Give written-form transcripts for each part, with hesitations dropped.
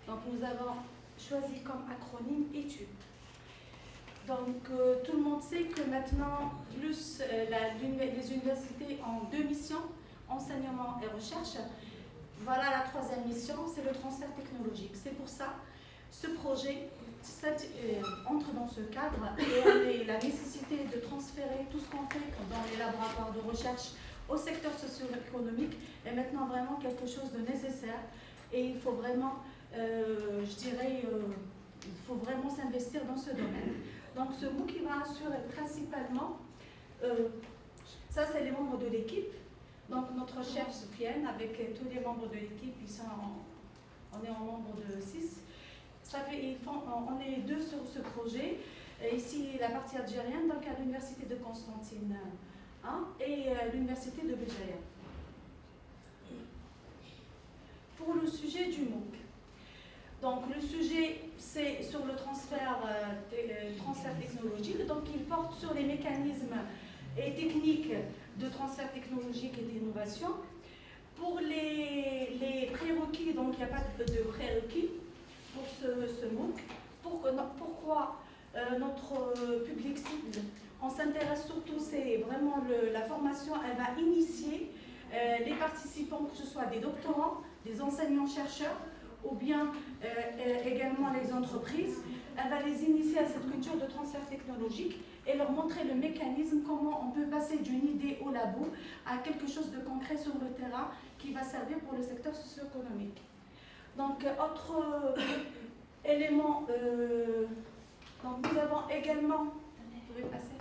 Donc nous avons choisi comme acronyme ETU. Donc tout le monde sait que maintenant, plus les universités ont deux missions, enseignement et recherche. Voilà la troisième mission, c'est le transfert technologique. C'est pour ça ce projet entre dans ce cadre et la nécessité de transférer tout ce qu'on fait dans les laboratoires de recherche au secteur socio-économique est maintenant vraiment quelque chose de nécessaire et il faut vraiment, il faut vraiment s'investir dans ce domaine. Donc ce MOOC qui va assurer principalement, ça c'est les membres de l'équipe, donc notre chef Soufiane avec tous les membres de l'équipe, on est en nombre de 6. On est deux sur ce projet. Ici, la partie algérienne, donc à l'université de Constantine 1 et l'université de Béjaïa. Pour le sujet du MOOC, donc le sujet c'est sur le transfert technologique, donc il porte sur les mécanismes et techniques de transfert technologique et d'innovation. Pour les prérequis, donc il n'y a pas de prérequis pour ce MOOC. Pourquoi notre public cible, on s'intéresse surtout, c'est vraiment la formation, elle va initier les participants, que ce soit des doctorants, des enseignants-chercheurs, ou bien également les entreprises. Elle va les initier à cette culture de transfert technologique et leur montrer le mécanisme, comment on peut passer d'une idée au labo à quelque chose de concret sur le terrain qui va servir pour le secteur socio-économique. Donc, autre élément, donc nous avons également, vous pouvez passer.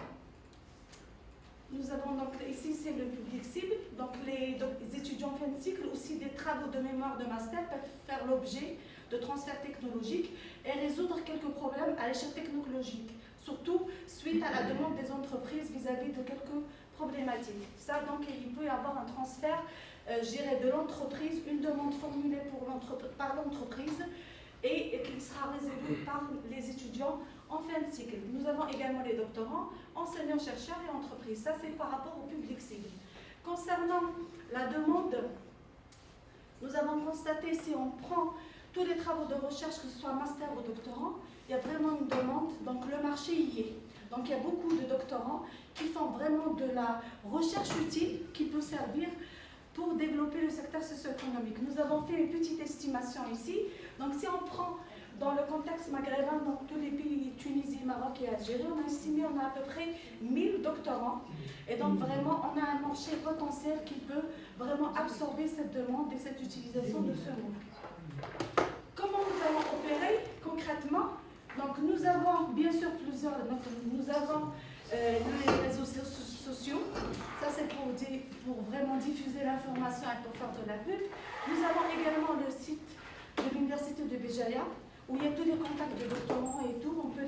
Nous avons donc ici, c'est le public cible, donc les étudiants en fin de cycle, aussi des travaux de mémoire de master peuvent faire l'objet de transferts technologiques et résoudre quelques problèmes à l'échelle technologique, surtout suite à la demande des entreprises vis-à-vis de quelques problématiques. Ça, donc, il peut y avoir un transfert, je dirais, de l'entreprise, une demande formulée par l'entreprise et qui sera résolue par les étudiants en fin de cycle. Nous avons également les doctorants, enseignants-chercheurs et entreprises. Ça, c'est par rapport au public cible. Concernant la demande, nous avons constaté, si on prend tous les travaux de recherche, que ce soit master ou doctorant, il y a vraiment une demande, donc le marché y est. Donc il y a beaucoup de doctorants qui font vraiment de la recherche utile qui peut servir pour développer le secteur socio-économique. Nous avons fait une petite estimation ici. Donc si on prend dans le contexte maghrébin, donc tous les pays, Tunisie, Maroc et Algérie, on a estimé qu'on a à peu près 1000 doctorants. Et donc vraiment, on a un marché potentiel qui peut vraiment absorber cette demande et cette utilisation de ce MOOC. Comment nous allons opérer concrètement? Donc nous avons bien sûr plusieurs, nous avons les réseaux sociaux, ça c'est pour vraiment diffuser l'information et pour faire de la pub. Nous avons également le site de l'université de Béjaïa, où il y a tous les contacts de doctorants et tout. On peut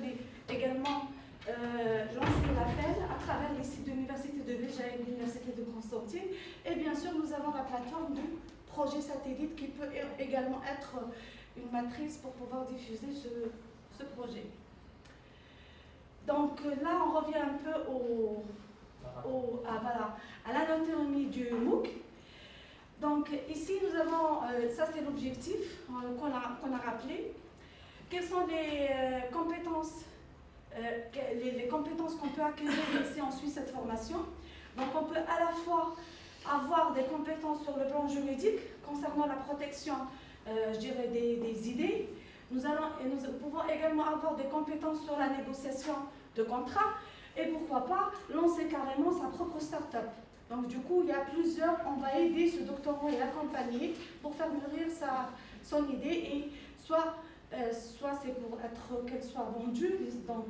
également lancer l'appel à travers les sites de l'université de Béjaïa et de l'université de Constantine. Et bien sûr, nous avons la plateforme du projet satellite qui peut également être une matrice pour pouvoir diffuser ce projet. Donc là, on revient un peu à l'anatomie du MOOC. Donc ici, nous avons, ça c'est l'objectif qu'on a rappelé. Quelles sont les compétences qu'on peut acquérir si on suit cette formation? Donc on peut à la fois avoir des compétences sur le plan juridique concernant la protection, je dirais, des idées. Nous pouvons également avoir des compétences sur la négociation de contrats et pourquoi pas lancer carrément sa propre start-up. Donc du coup, il y a plusieurs, on va aider ce doctorant et l'accompagner pour faire mûrir son idée et soit c'est pour qu'elle soit vendue donc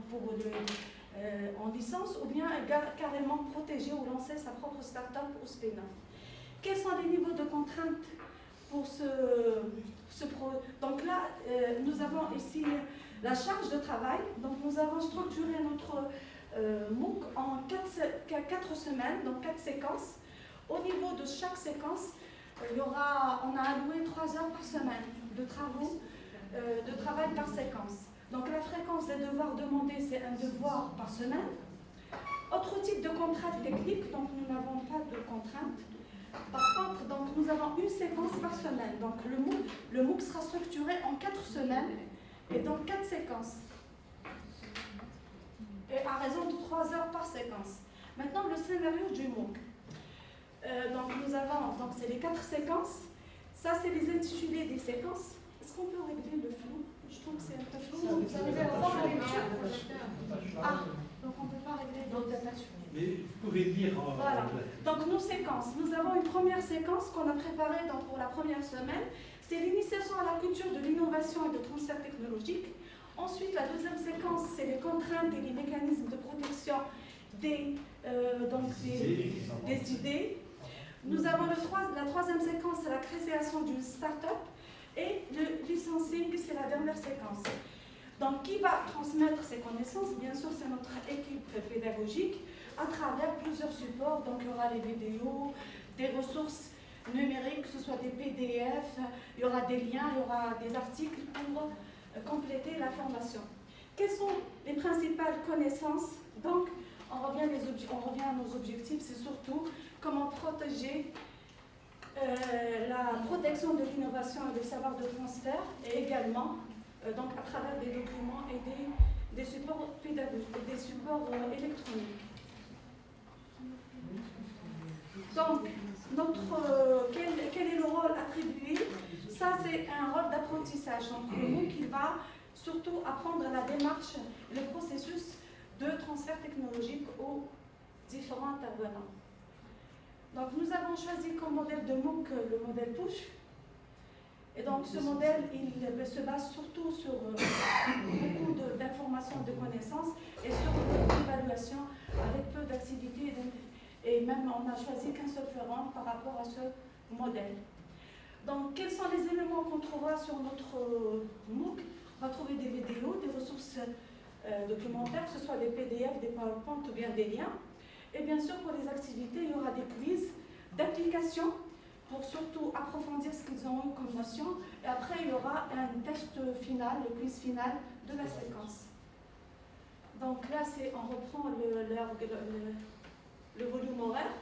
en licence ou bien carrément protégée ou lancer sa propre start-up ou spin-off. Quels sont les niveaux de contraintes pour ce projet? Donc là, nous avons ici la charge de travail. Donc nous avons structuré notre MOOC en 4 semaines, donc 4 séquences. Au niveau de chaque séquence, on a alloué 3 heures par semaine de travail par séquence. Donc la fréquence des devoirs demandés, c'est un devoir par semaine. Autre type de contrainte technique, donc nous n'avons pas de contrainte. Par contre, donc, nous avons une séquence par semaine. Donc le MOOC sera structuré en 4 semaines et donc 4 séquences. Et à raison de 3 heures par séquence. Maintenant, le scénario du MOOC. Donc nous avons, donc c'est les 4 séquences. Ça, c'est les intitulés des séquences. Est-ce qu'on peut régler le flou? Je trouve que c'est un peu flou. Vous arrivez à voir la lecture? Ah, donc on ne peut pas régler le nature. Mais vous pouvez dire. Voilà. Donc nos séquences. Nous avons une première séquence qu'on a préparée donc, pour la première semaine. C'est l'initiation à la culture de l'innovation et de transfert technologique. Ensuite, la deuxième séquence, c'est les contraintes et les mécanismes de protection des idées. Nous avons la troisième séquence, c'est la création d'une start-up. Et le licensing, c'est la dernière séquence. Donc, qui va transmettre ces connaissances? Bien sûr, c'est notre équipe pédagogique à travers plusieurs supports. Donc, il y aura les vidéos, des ressources numériques, que ce soit des PDF, il y aura des liens, il y aura des articles pour compléter la formation. Quelles sont les principales connaissances? Donc, on revient à nos objectifs, c'est surtout comment protéger la protection de l'innovation et des savoirs de transfert, et également donc à travers des documents et des supports pédagogiques, des supports électroniques. Donc, quel est le rôle attribué? Ça, c'est un rôle d'apprentissage. Donc, le MOOC, il va surtout apprendre la démarche, le processus de transfert technologique aux différents intervenants. Donc, nous avons choisi comme modèle de MOOC le modèle PUSH. Et donc, ce modèle, il se base surtout sur beaucoup d'informations, de connaissances et sur l'évaluation avec peu d'activités. Et même, on a choisi qu'un seul ferrant par rapport à ce modèle. Donc, quels sont les éléments qu'on trouvera sur notre MOOC? On va trouver des vidéos, des ressources documentaires, que ce soit des PDF, des PowerPoint ou bien des liens. Et bien sûr, pour les activités, il y aura des quiz d'application pour surtout approfondir ce qu'ils ont eu comme notion. Et après, il y aura un test final, le quiz final de la séquence. Donc là, on reprend le volume horaire.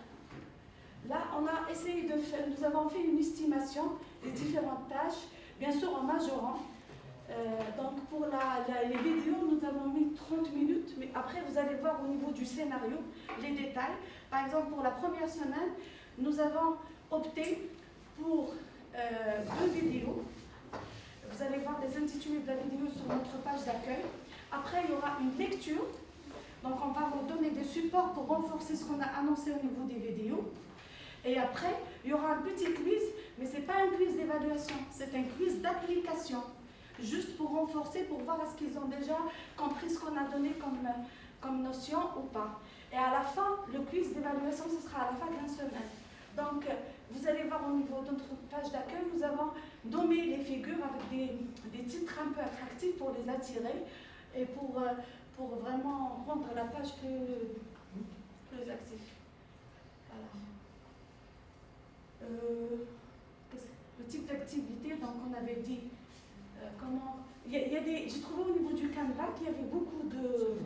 Là, on a essayé de faire, nous avons fait une estimation des différentes tâches, bien sûr en majorant. Donc pour les vidéos, nous avons mis 30 minutes, mais après vous allez voir au niveau du scénario les détails. Par exemple, pour la première semaine, nous avons opté pour 2 vidéos. Vous allez voir les intitulés de la vidéo sur notre page d'accueil. Après, il y aura une lecture. Donc on va vous donner des supports pour renforcer ce qu'on a annoncé au niveau des vidéos. Et après, il y aura un petit quiz, mais ce n'est pas un quiz d'évaluation, c'est un quiz d'application. Juste pour renforcer, pour voir est-ce qu'ils ont déjà compris ce qu'on a donné comme notion ou pas. Et à la fin, le quiz d'évaluation, ce sera à la fin de la semaine. Donc, vous allez voir au niveau de notre page d'accueil, nous avons nommé les figures avec des titres un peu attractifs pour les attirer et pour vraiment rendre la page plus active. Voilà. Le type d'activité, donc on avait dit comment. J'ai trouvé au niveau du Canva qu'il y avait beaucoup de.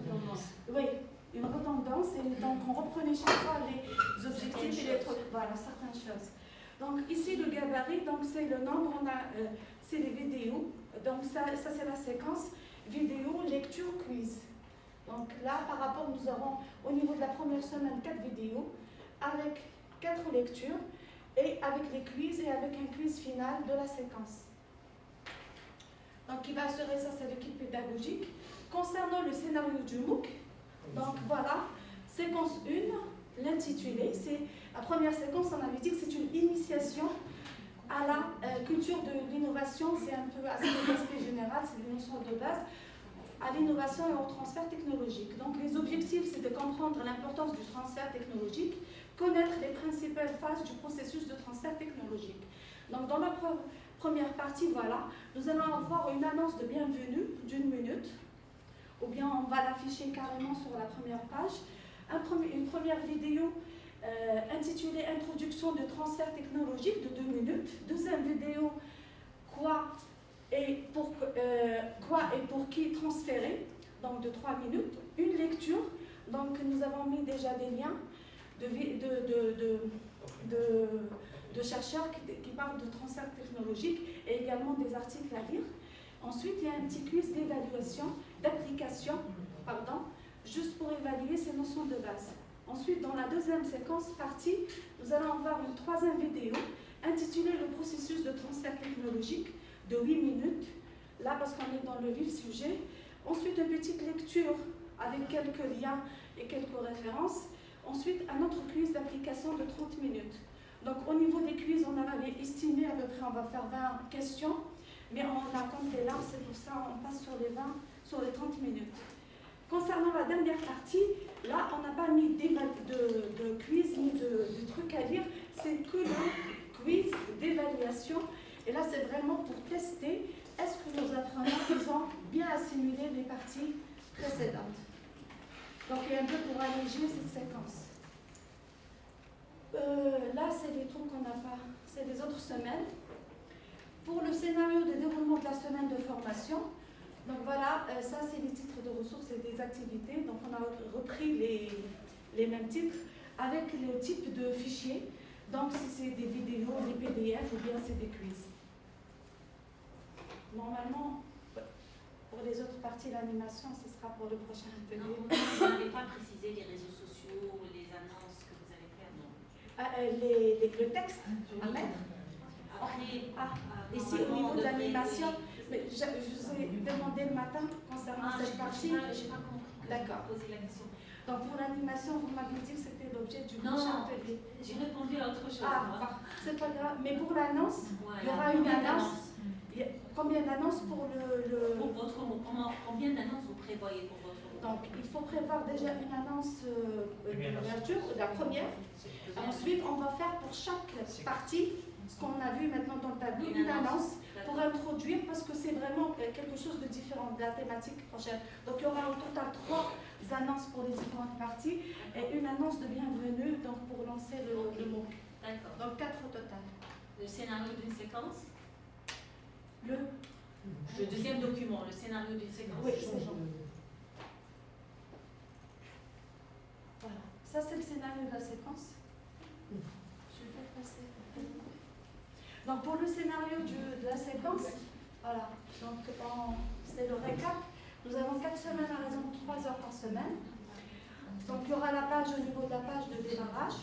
Oui, une redondance, et donc on reprenait chaque fois les objectifs et les trucs. Voilà, certaines choses. Donc ici le gabarit, donc c'est le nombre, c'est les vidéos. Donc ça c'est la séquence vidéo, lecture, quiz. Donc là, par rapport, nous avons au niveau de la première semaine 4 vidéos avec 4 lectures et avec les quiz et avec un quiz final de la séquence. Donc, qui va assurer ça, c'est l'équipe pédagogique. Concernant le scénario du MOOC, donc voilà, séquence 1, l'intitulé, c'est La première séquence, on avait dit que c'est une initiation à la culture de l'innovation, c'est un peu l'aspect général, c'est des notions de base, à l'innovation et au transfert technologique. Donc les objectifs, c'est de comprendre l'importance du transfert technologique, connaître les principales phases du processus de transfert technologique. Donc dans la première partie, voilà, nous allons avoir une annonce de bienvenue d'une minute, ou bien on va l'afficher carrément sur la première page, une première vidéo intitulée Introduction de transfert technologique de 2 minutes, deuxième vidéo quoi et pour qui transférer, donc de 3 minutes, une lecture, donc nous avons mis déjà des liens de chercheurs qui parlent de transfert technologique et également des articles à lire. Ensuite, il y a un petit quiz d'évaluation, d'application, juste pour évaluer ces notions de base. Ensuite, dans la deuxième séquence partie, nous allons avoir une troisième vidéo intitulée Le processus de transfert technologique de 8 minutes, là parce qu'on est dans le vif sujet. Ensuite, une petite lecture avec quelques liens et quelques références. Ensuite, un autre quiz d'application de 30 minutes. Donc, au niveau des quiz, on avait estimé à peu près, on va faire 20 questions, mais on a compté là, c'est pour ça on passe sur les 20, sur les 30 minutes. Concernant la dernière partie, là, on n'a pas mis de quiz ni de trucs à lire, c'est que le quiz d'évaluation. Et là, c'est vraiment pour tester est-ce que nos apprenants ils ont bien assimilé les parties précédentes. Donc, il y a un peu pour alléger cette séquence. Là, c'est les trucs qu'on n'a pas, c'est les autres semaines. Pour le scénario de déroulement de la semaine de formation, donc voilà, ça c'est les titres de ressources et des activités. Donc on a repris les mêmes titres avec le type de fichier. Donc si c'est des vidéos, des PDF ou bien c'est des quiz. Normalement, pour les autres parties, l'animation, ce sera pour le prochain atelier. Non, vous n'avez pas précisé les réseaux sociaux, les annonces que vous allez faire, non? Le texte à mettre. Après, ici au niveau de l'animation, mais je vous ai demandé le matin concernant cette partie. Je n'ai pas compris. D'accord. Poser la question. Donc pour l'animation, vous m'avez dit que c'était l'objet du prochain atelier. J'ai répondu à autre chose. C'est pas grave. Mais pour l'annonce, voilà. Il y aura une annonce. Combien d'annonces pour Pour votre combien d'annonces vous prévoyez pour votre Donc il faut prévoir déjà une annonce d'ouverture, la première. Ensuite, on va faire pour chaque partie, ce qu'on a vu maintenant dans le tableau, une annonce pour introduire, parce que c'est vraiment quelque chose de différent de la thématique prochaine. Donc il y aura au total 3 annonces pour les différentes parties et une annonce de bienvenue donc pour lancer le mot. D'accord. Donc 4 au total. Le scénario d'une séquence. Le deuxième document, le scénario d'une séquence. Oui, c'est bon. Voilà. Ça, c'est le scénario de la séquence. Je vais passer. Donc, pour le scénario de la séquence, voilà. Donc, c'est le récap. Nous avons 4 semaines à raison de 3 heures par semaine. Donc, il y aura la page au niveau de la page de démarrage,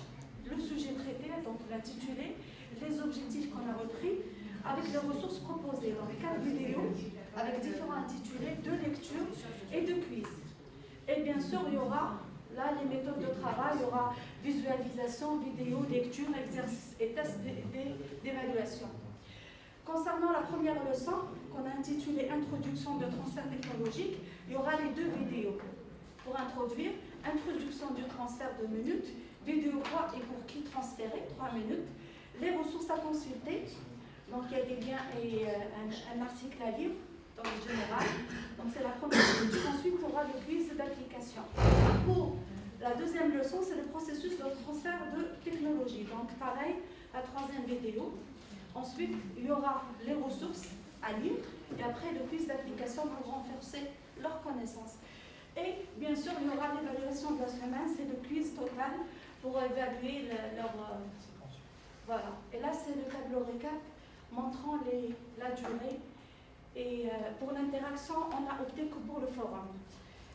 le sujet traité, donc l'intitulé, les objectifs qu'on a repris, avec les ressources proposées. Donc 4 vidéos avec différents intitulés, 2 lectures et 2 quiz. Et bien sûr, il y aura là les méthodes de travail, il y aura visualisation, vidéo, lecture, exercice et tests d'évaluation. Concernant la première leçon, qu'on a intitulée Introduction de transfert technologique, il y aura les 2 vidéos. Pour introduire, introduction du transfert de minutes, vidéo quoi et pour qui transférer, 3 minutes, les ressources à consulter. Donc il y a des liens et un article à lire dans le général. Donc c'est la première étude. Ensuite, il y aura le quiz d'application. Pour la deuxième leçon, c'est le processus de transfert de technologie. Donc pareil, la 3e vidéo. Ensuite, il y aura les ressources à lire et après le quiz d'application pour renforcer leurs connaissances. Et bien sûr, il y aura l'évaluation de la semaine, c'est le quiz total pour évaluer leur... voilà. Et là, c'est le tableau récap montrant la durée. Et pour l'interaction, on a opté que pour le forum.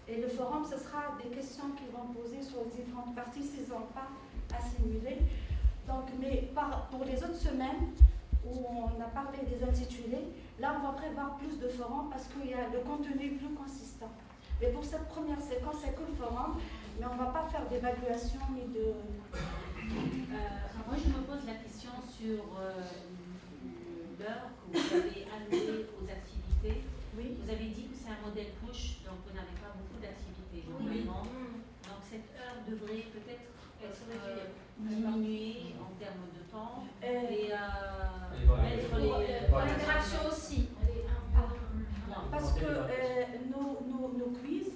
Et le forum, ce sera des questions qu'ils vont poser sur les différentes parties s'ils n'ont pas assimilé. Donc, mais pour les autres semaines, où on a parlé des intitulés, là, on va prévoir plus de forums parce qu'il y a le contenu plus consistant. Mais pour cette première séquence, c'est que le forum, mais on ne va pas faire d'évaluation ni de Moi, je me pose la question sur l'heure que vous avez allouée aux activités. Oui. Vous avez dit que c'est un modèle push, donc vous n'avez pas beaucoup d'activités normalement. Donc cette heure devrait peut-être être diminuée en termes de temps et mettre L'interaction aussi. Parce que nos quiz,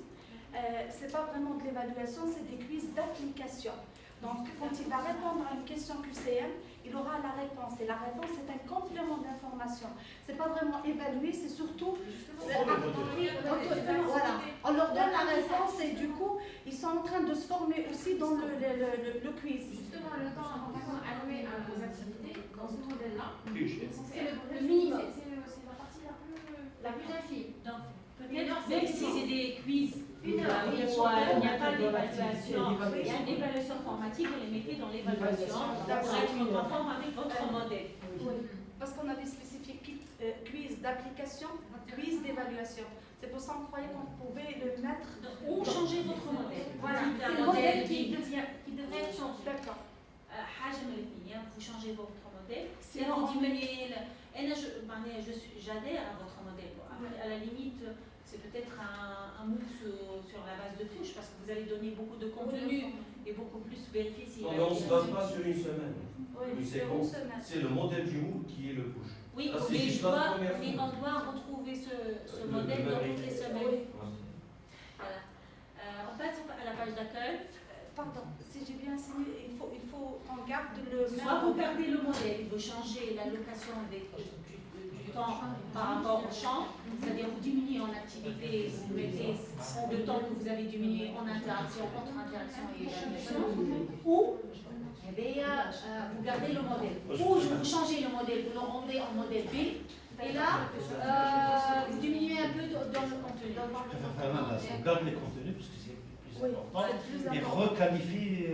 c'est pas vraiment de l'évaluation, c'est des quiz d'application. Donc, quand il va répondre à une question QCM, il aura la réponse. Et la réponse, c'est un complément d'information. C'est pas vraiment évalué, c'est surtout... Voilà. On leur donne la réponse et du coup, ils sont en train de se former aussi dans le quiz. Justement, le temps alloué aux activités, dans ce modèle-là, c'est le minimum. C'est la partie la plus infime. Donc, peut-être même si c'est des quiz, Une heure, il n'y a pas d'évaluation, il y a une évaluation formatique, vous les mettez dans l'évaluation pour être conforme avec votre modèle. Oui. Parce qu'on avait spécifié quiz d'application, quiz d'évaluation. C'est pour ça qu'on croyait qu'on pouvait le mettre... Ou changer votre modèle. Voilà, C'est c'est le modèle qui devrait être changé. D'accord. Vous changez votre modèle. Si Sinon, vous diminuez j'adhère à votre modèle. Après, à la limite, c'est peut-être un move sur la base de touche parce que vous allez donner beaucoup de contenu et beaucoup plus vérifier si... Non, mais on ne se base pas sur une semaine. Oui, Une c'est une séquence. semaine. C'est le modèle du MOOC qui est le push. Oui, Ah, c'est mais, juste la première mais fois. on doit retrouver ce Le modèle dans même toutes les rythme. semaines. Oui. Voilà. On passe à la page d'accueil. Pardon, si j'ai bien enseigné, il faut qu'on garde le même... Soit vous gardez le modèle, vous changez l'allocation du temps par rapport au champ, c'est-à-dire vous diminuez en activité, vous mettez le temps que vous avez diminué en interaction, entre interaction et évaluation, ou vous gardez le modèle. Ou vous changez le modèle, vous le rendez en modèle B, et là, vous diminuez un peu dans le contenu. On garde les contenus parce que c'est plus important. c'est plus Et important. requalifie.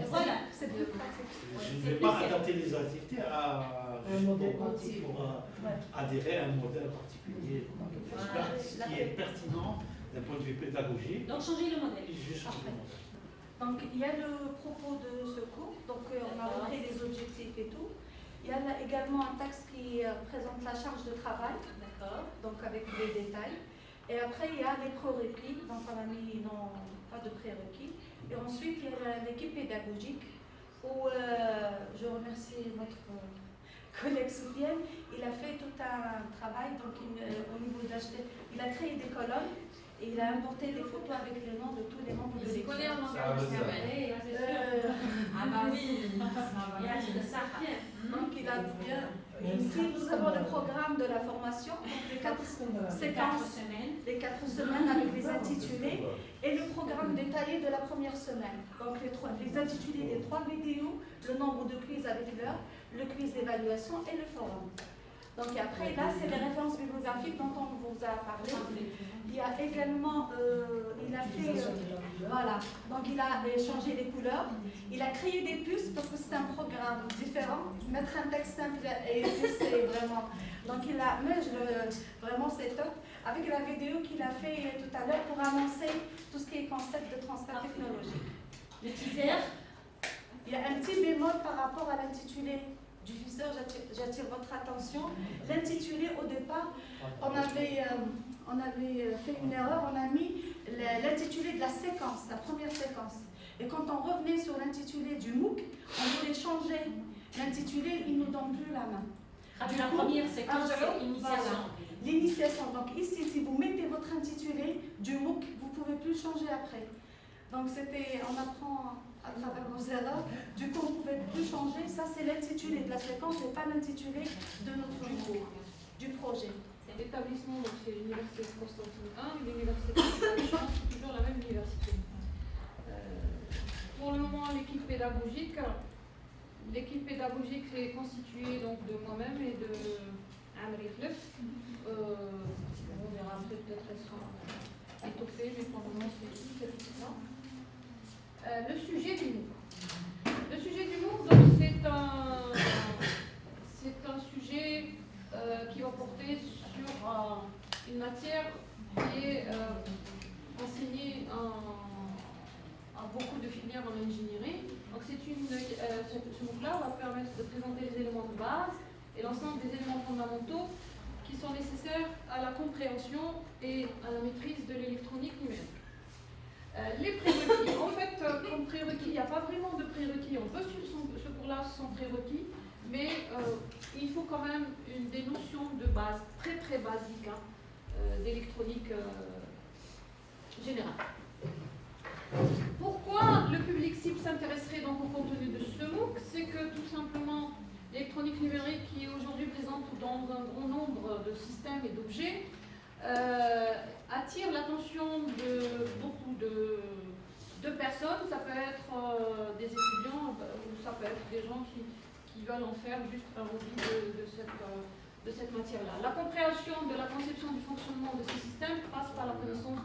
Voilà. C'est plus pratique. Je ne vais pas adapter les activités à un modèle pour adhérer à un modèle particulier. Ce qui est pertinent d'un point de vue pédagogique. Donc changez le modèle. Je vais changer le modèle. Donc, il y a le propos de ce cours, donc on a montré les objectifs et tout. Il y a là également un texte qui présente la charge de travail, D'accord. donc avec des détails. Et après, il y a les prérequis, donc on a mis non, pas de prérequis. Et ensuite, il y a l'équipe pédagogique, où je remercie notre collègue Soufiane. Il a fait tout un travail donc, au niveau d'HT. Il a créé des colonnes. Et il a importé des photos avec les noms de tous les membres de l'équipe. connaît en Ça va bien. Ah bah oui, il y a de ça. Donc il a bien. Ici, nous avons le programme de la formation, donc les 4 séquences, les 4 semaines avec les intitulés, et le programme détaillé de la première semaine. Donc les intitulés des 3 vidéos, le nombre de quiz avec l'heure, le quiz d'évaluation et le forum. Donc après, là, c'est les références bibliographiques dont on vous a parlé. Il y a également, il a fait, voilà, donc il a changé les couleurs. Il a créé des puces parce que c'est un programme différent. Mettre un texte simple et puce, c'est vraiment... Donc il a, mais vraiment c'est top. Avec la vidéo qu'il a fait tout à l'heure pour annoncer tout ce qui est concept de transfert technologique. Le teaser. Il y a un petit bémol par rapport à l'intitulé. Diffuseur, j'attire votre attention. L'intitulé, au départ, on avait fait une erreur, on a mis l'intitulé de la séquence, la première séquence. Et quand on revenait sur l'intitulé du MOOC, on voulait changer l'intitulé, il ne nous donne plus la main. La première séquence, c'est l'initiation. L'initiation. Donc ici, si vous mettez votre intitulé du MOOC, vous ne pouvez plus changer après. Donc on apprend à travers nos erreurs. Du coup, on ne pouvait plus changer. Ça, c'est l'intitulé de la séquence et pas l'intitulé de notre cours, du projet. L'établissement, donc c'est l'université de Constantine 1, l'université de Constantine, c'est toujours la même université. Pour le moment, l'équipe pédagogique est constituée donc de moi-même et de Amri Khlef. On verra peut-être qu'elle sera étoffée, mais pour le moment, c'est ça. Le sujet du MOOC. Le sujet du MOOC, donc, c'est un sujet qui va porter sur une matière qui est enseignée à beaucoup de filières en ingénierie. Donc ce MOOC-là va permettre de présenter les éléments de base et l'ensemble des éléments fondamentaux qui sont nécessaires à la compréhension et à la maîtrise de l'électronique numérique. Les prérequis, en fait, comme prérequis, il n'y a pas vraiment de prérequis. On peut suivre ce cours-là sans prérequis, mais il faut quand même des notions de base très très basiques d'électronique générale. Pourquoi le public cible s'intéresserait donc au contenu de ce MOOC? C'est que tout simplement l'électronique numérique, qui est aujourd'hui présente dans un grand nombre de systèmes et d'objets, attire l'attention de beaucoup de personnes. Ça peut être des étudiants ou ça peut être des gens qui veulent en faire juste un hobby de cette matière-là. La compréhension de la conception du fonctionnement de ces systèmes passe par la connaissance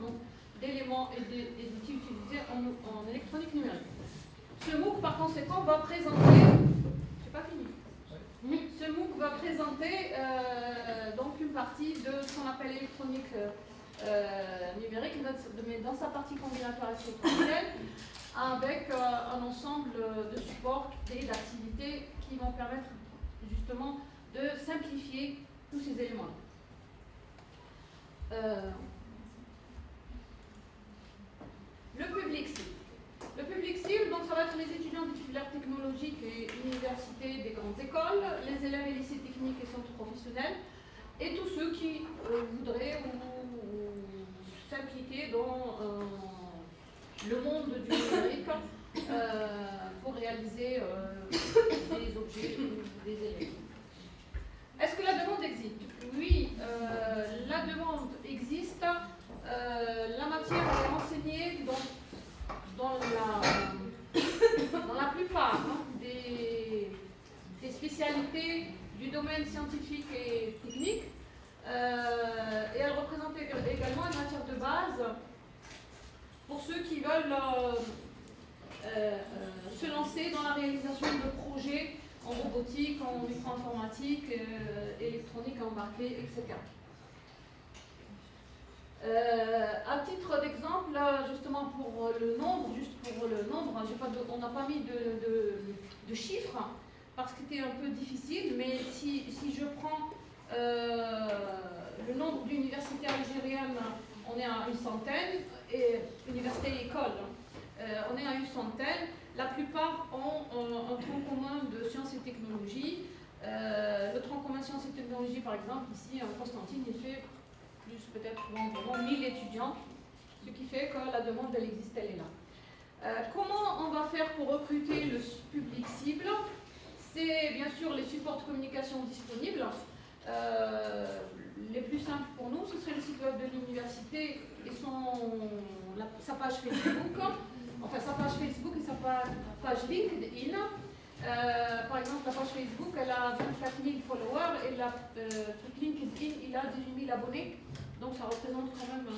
d'éléments et des outils utilisés en électronique numérique. Ce MOOC, par conséquent, va présenter... C'est pas fini. Ce MOOC va présenter donc une partie de ce qu'on appelle électronique numérique, mais dans sa partie combinatoire et séquentielle, avec un ensemble de supports et d'activités qui vont permettre justement de simplifier tous ces éléments-là. Le public cible. Le public cible, donc, ça va être les étudiants des filières technologiques et universités des grandes écoles, les élèves et lycées techniques et centres professionnels, et tous ceux qui voudraient s'impliquer dans le monde du numérique pour réaliser des objets ou des éléments. Est-ce que la demande existe? Oui, la demande existe. La matière est enseignée dans la plupart des spécialités du domaine scientifique et technique. Et elle représente également une matière de base pour ceux qui veulent se lancer dans la réalisation de projets en robotique, en micro-informatique, électronique embarquée, etc. À titre d'exemple, justement pour le nombre, on n'a pas mis de chiffres parce que c'était un peu difficile, mais si je prends le nombre d'universités algériennes, on est à une centaine, et universités et écoles, on est à une centaine. La plupart ont un tronc commun de sciences et technologies. Le tronc commun sciences et technologies, par exemple, ici, en Constantine, il fait plus peut-être environ 1000 étudiants, ce qui fait que la demande, elle existe, elle est là. Comment on va faire pour recruter le public cible? C'est bien sûr les supports de communication disponibles. Les plus simples pour nous, ce serait le site web de l'université et sa page Facebook, enfin sa page Facebook et sa page LinkedIn. Par exemple, la page Facebook, elle a 24 000 followers et la LinkedIn, il a 18 000 abonnés. Donc ça représente quand même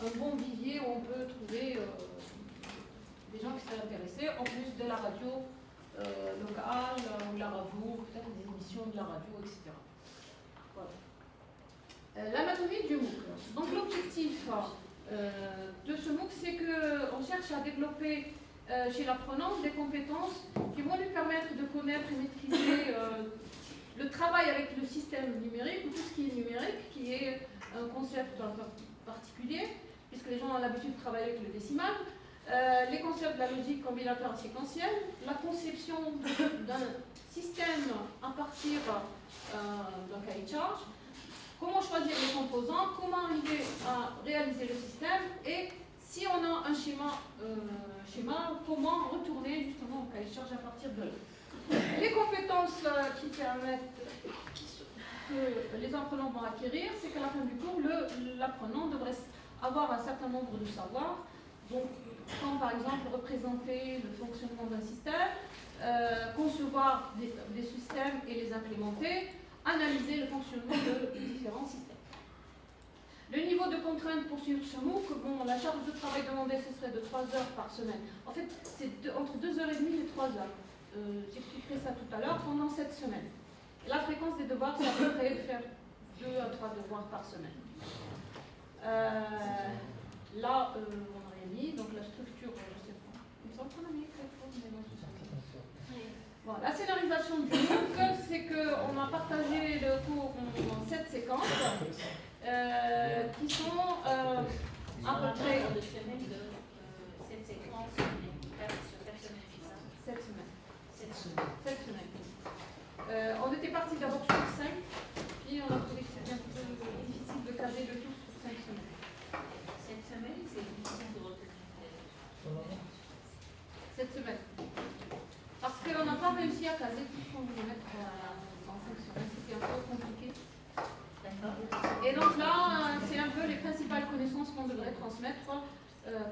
un bon vivier où on peut trouver des gens qui seraient intéressés, en plus de la radio locale, ou la radio, peut-être des émissions de la radio, etc. Voilà. L'anatomie du MOOC. Donc l'objectif de ce MOOC, c'est qu'on cherche à développer chez l'apprenant des compétences qui vont lui permettre de connaître et maîtriser le travail avec le système numérique, ou tout ce qui est numérique, qui est un concept un peu particulier, puisque les gens ont l'habitude de travailler avec le décimal, les concepts de la logique combinatoire séquentielle, la conception d'un système à partir d'un cahier de charge, comment choisir les composants, comment arriver à réaliser le système, et si on a un schéma, comment retourner justement au cahier de charge à partir de là. Les compétences qui permettent que les apprenants vont acquérir, c'est qu'à la fin du cours, l'apprenant devrait avoir un certain nombre de savoirs, donc, comme par exemple représenter le fonctionnement d'un système, concevoir des systèmes et les implémenter, analyser le fonctionnement de différents systèmes. Le niveau de contrainte pour suivre ce MOOC, la charge de travail demandée, ce serait de 3 heures par semaine. En fait, c'est entre 2h30 et 3 heures. J'expliquerai ça tout à l'heure, pendant cette semaine. Et la fréquence des devoirs, c'est à peu près de faire 2 à 3 devoirs par semaine. Là, on n'a rien définie, donc la structure, je sais pas. Il me semble qu'on a mis quelque chose, mais bon. Bon, la scénarisation du MOOC, c'est qu'on a partagé le cours en 7 séquences qui sont à peu près de semaine de cette séquence sur 4 semaines, c'est ça? 7 semaines. 7 semaines. 7 semaines. On était parti d'abord sur 5, puis on a trouvé que c'était un peu difficile de caser le tout sur 5 semaines. 7 semaines, c'est difficile de retenir. 7 semaines. Parce qu'on n'a pas réussi à caser tout ce qu'on voulait mettre dans 5 semaines, c'était un peu compliqué. Et donc là, c'est un peu les principales connaissances qu'on devrait transmettre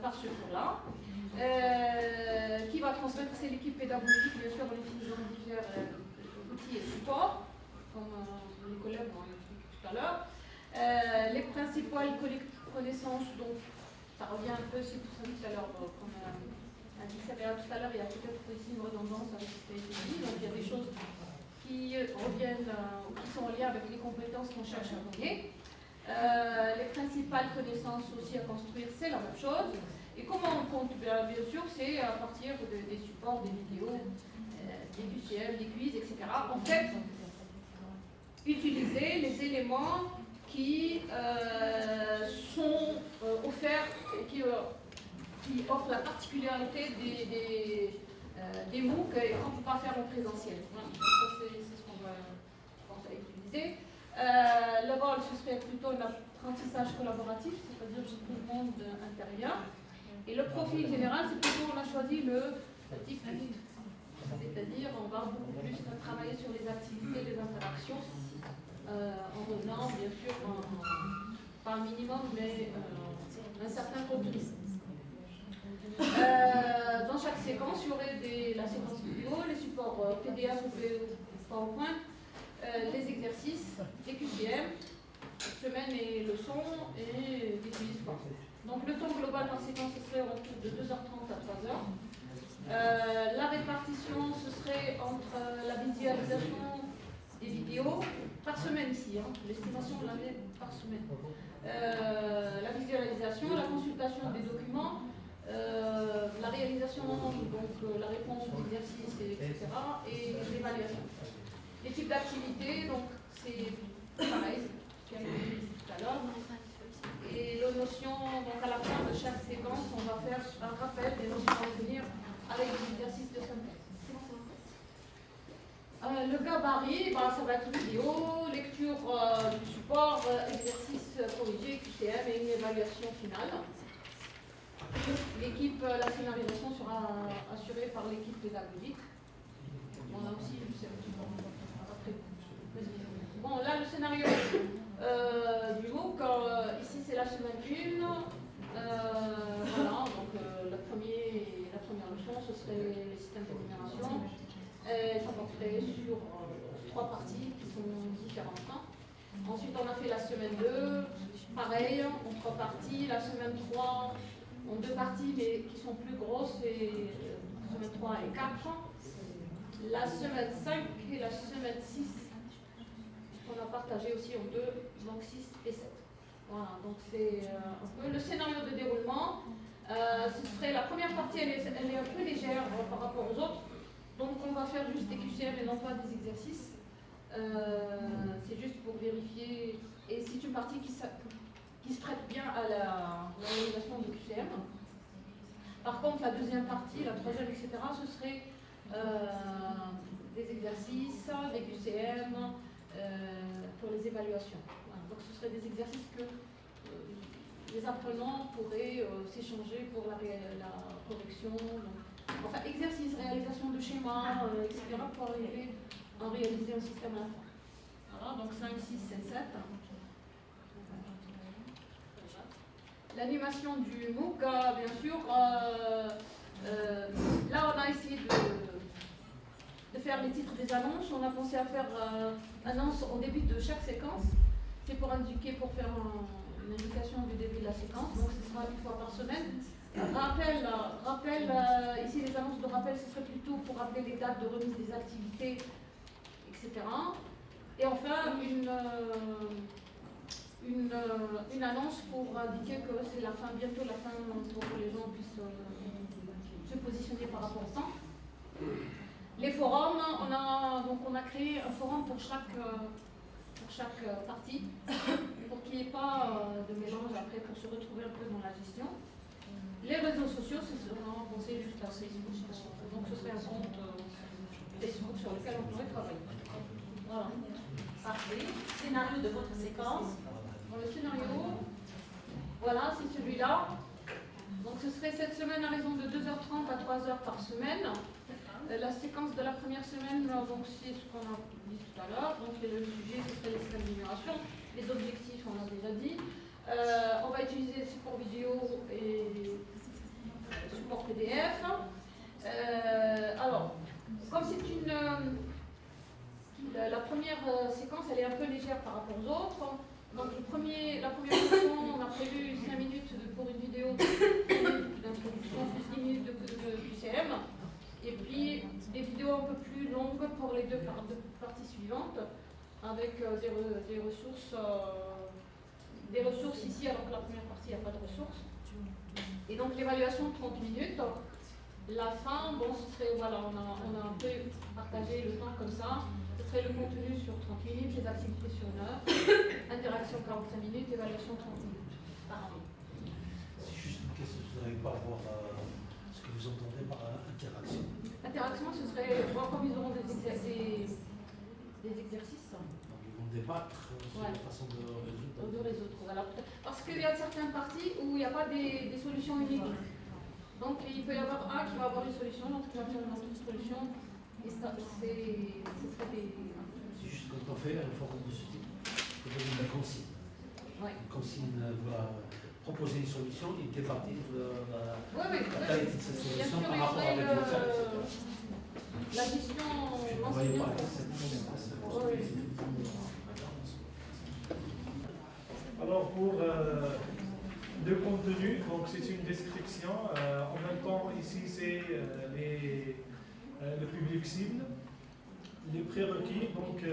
par ce cours-là. Qui va transmettre, c'est l'équipe pédagogique, bien sûr, en utilisant divers outils et supports, comme les collègues l'ont expliqué tout à l'heure. Les principales connaissances, donc ça revient un peu, c'est pour ça tout à l'heure, comme a dit Sabéa tout à l'heure, il y a peut-être aussi une redondance avec ce qui a été dit, donc il y a des choses qui reviennent ou qui sont en lien avec les compétences qu'on cherche à donner. Les principales connaissances aussi à construire, c'est la même chose. Et comment on compte? Bien sûr, c'est à partir des supports, des vidéos, des QCM, des quiz, etc. En fait, utiliser les éléments qui sont offerts et qui offrent la particularité des MOOC et qu'on ne peut pas faire en présentiel. Voilà. Donc ça, c'est ce qu'on va, je pense, utiliser. Le rôle, ce serait plutôt l'apprentissage collaboratif, c'est-à-dire que tout le monde intervient. Et le profil général, c'est plutôt, on a choisi le type 8. C'est-à-dire, on va beaucoup plus travailler sur les activités, les interactions, en revenant, bien sûr, pas un minimum, mais un certain contenu. Dans chaque séquence, il y aurait la séquence vidéo, les supports PDF ou PowerPoint, les exercices, les QCM, semaine et leçons et des quiz. Donc le temps global par séquence ce serait autour de 2h30 à 3h. La répartition, ce serait entre la visualisation des vidéos par semaine ici, hein. L'estimation on l'avait par semaine. La visualisation, la consultation des documents, la réalisation, donc la réponse aux exercices, etc. et l'évaluation. Les types d'activités, donc c'est pareil, ce qui a été dit tout à l'heure. Et les notions, donc à la fin de chaque séquence, on va faire un rappel des notions à retenir avec des exercices de synthèse. Le gabarit, ça va être vidéo, lecture du support, exercice corrigé, QCM et une évaluation finale. L'équipe, la scénarisation sera assurée par l'équipe pédagogique. On a aussi, je sais après. Bon, là, le scénario du MOOC, ici c'est la semaine 1. Voilà, donc la première leçon, ce serait les systèmes d'énumération. Ça porterait sur 3 parties qui sont différentes. Ensuite, on a fait la semaine 2, pareil, en 3 parties. La semaine 3, en 2 parties, mais qui sont plus grosses, et semaine 3 et 4. La semaine 5 et la semaine 6, qu'on a partagé aussi en 2, donc 6 et 7. Voilà, donc c'est un peu le scénario de déroulement. Ce serait la première partie, elle est un peu légère par rapport aux autres. Donc on va faire juste des QCM et non pas des exercices. C'est juste pour vérifier. Et c'est une partie qui se prête bien à la réalisation de QCM. Par contre, la deuxième partie, la troisième, etc., ce serait des exercices, des QCM pour les évaluations. Voilà. Donc ce seraient des exercices que les apprenants pourraient s'échanger pour la correction. Enfin, exercice, réalisation de schémas, etc., pour arriver à réaliser un système à la fin. Voilà, donc 5, 6, 7, 7. L'animation du MOOC, bien sûr, là on a essayé de faire les titres des annonces. On a pensé à faire annonce au début de chaque séquence. C'est pour indiquer, pour faire une indication du début de la séquence. Donc ce sera une fois par semaine. Rappel, ici les annonces de rappel, ce serait plutôt pour rappeler les dates de remise des activités, etc. Et enfin, une annonce pour indiquer que c'est la fin, bientôt la fin, pour que les gens puissent se positionner par rapport au temps. Les forums, on a créé un forum pour chaque partie, pour qu'il n'y ait pas de mélange après, pour se retrouver un peu dans la gestion. Les réseaux sociaux, c'est vraiment pensé juste à Facebook, donc ce serait un compte Facebook sur lequel on pourrait travailler. Voilà. Parfait. Scénario de votre séquence. Dans le scénario, voilà, c'est celui-là. Donc ce serait cette semaine à raison de 2h30 à 3h par semaine. La séquence de la première semaine, donc c'est ce qu'on a dit tout à l'heure. Donc le sujet, ce serait les systèmes d'amélioration. Les objectifs, on l'a déjà dit. On va utiliser support vidéo et support PDF. Alors, comme c'est la première séquence, elle est un peu légère par rapport aux autres. Donc la première session, on a prévu 5 minutes pour une vidéo d'introduction, plus 10 minutes de QCM. Et puis des vidéos un peu plus longues pour les deux parties suivantes, avec des ressources ici, alors que la première partie, il n'y a pas de ressources. Et donc l'évaluation 30 minutes. La fin, bon, ce serait, voilà, on a un peu partagé le temps comme ça. Ce serait le contenu sur 30 minutes, les activités sur 1 heure, interaction 45 minutes, évaluation 30 minutes. Parfait. C'est juste une question, je ne voudrais pas voir ce que vous entendez par interaction. Interaction, ce serait, bon, comme ils auront des exercices. Donc ils vont débattre sur la façon de résoudre. Voilà. Parce qu'il y a certaines parties où il n'y a pas des solutions uniques. Donc il peut y avoir un qui va avoir une solution, l'autre qui va avoir une autre solution. Et ça, ce serait des... C'est juste quand on fait un forum de ce type, il faut donner une consigne. Ouais. Une consigne va proposer une solution et débattre la Oui. qualité de cette Bien solution sûr, par il y rapport aurait avec l'autre. la gestion Je ne voyais pas cette Oui. Alors pour le contenu, donc c'est une description. En même temps, ici c'est le public cible, les prérequis. Donc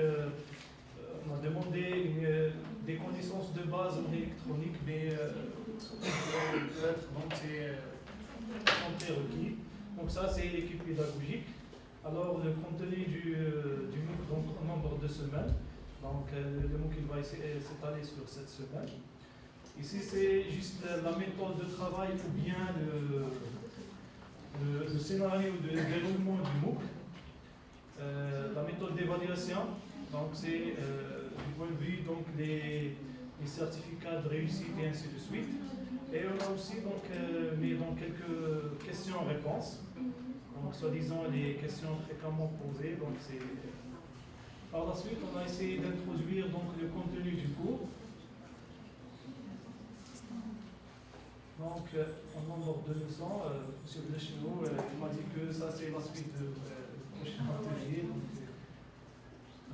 on a demandé des connaissances de base en électronique, mais donc c'est en prérequis. Donc ça c'est l'équipe pédagogique. Alors le contenu du MOOC, donc au nombre de semaines. Donc le MOOC il va s'étaler sur cette semaine. Ici c'est juste la méthode de travail ou bien le scénario de déroulement du MOOC. La méthode d'évaluation, donc c'est du point de vue donc les certificats de réussite et ainsi de suite. Et on a aussi donc mis donc quelques questions-réponses. Donc, soi-disant, les questions fréquemment posées. Donc, par la suite, on a essayé d'introduire donc le contenu du cours. Donc, en nombre de leçons, M. Blecheneau m'a dit que ça, c'est la suite du prochain atelier.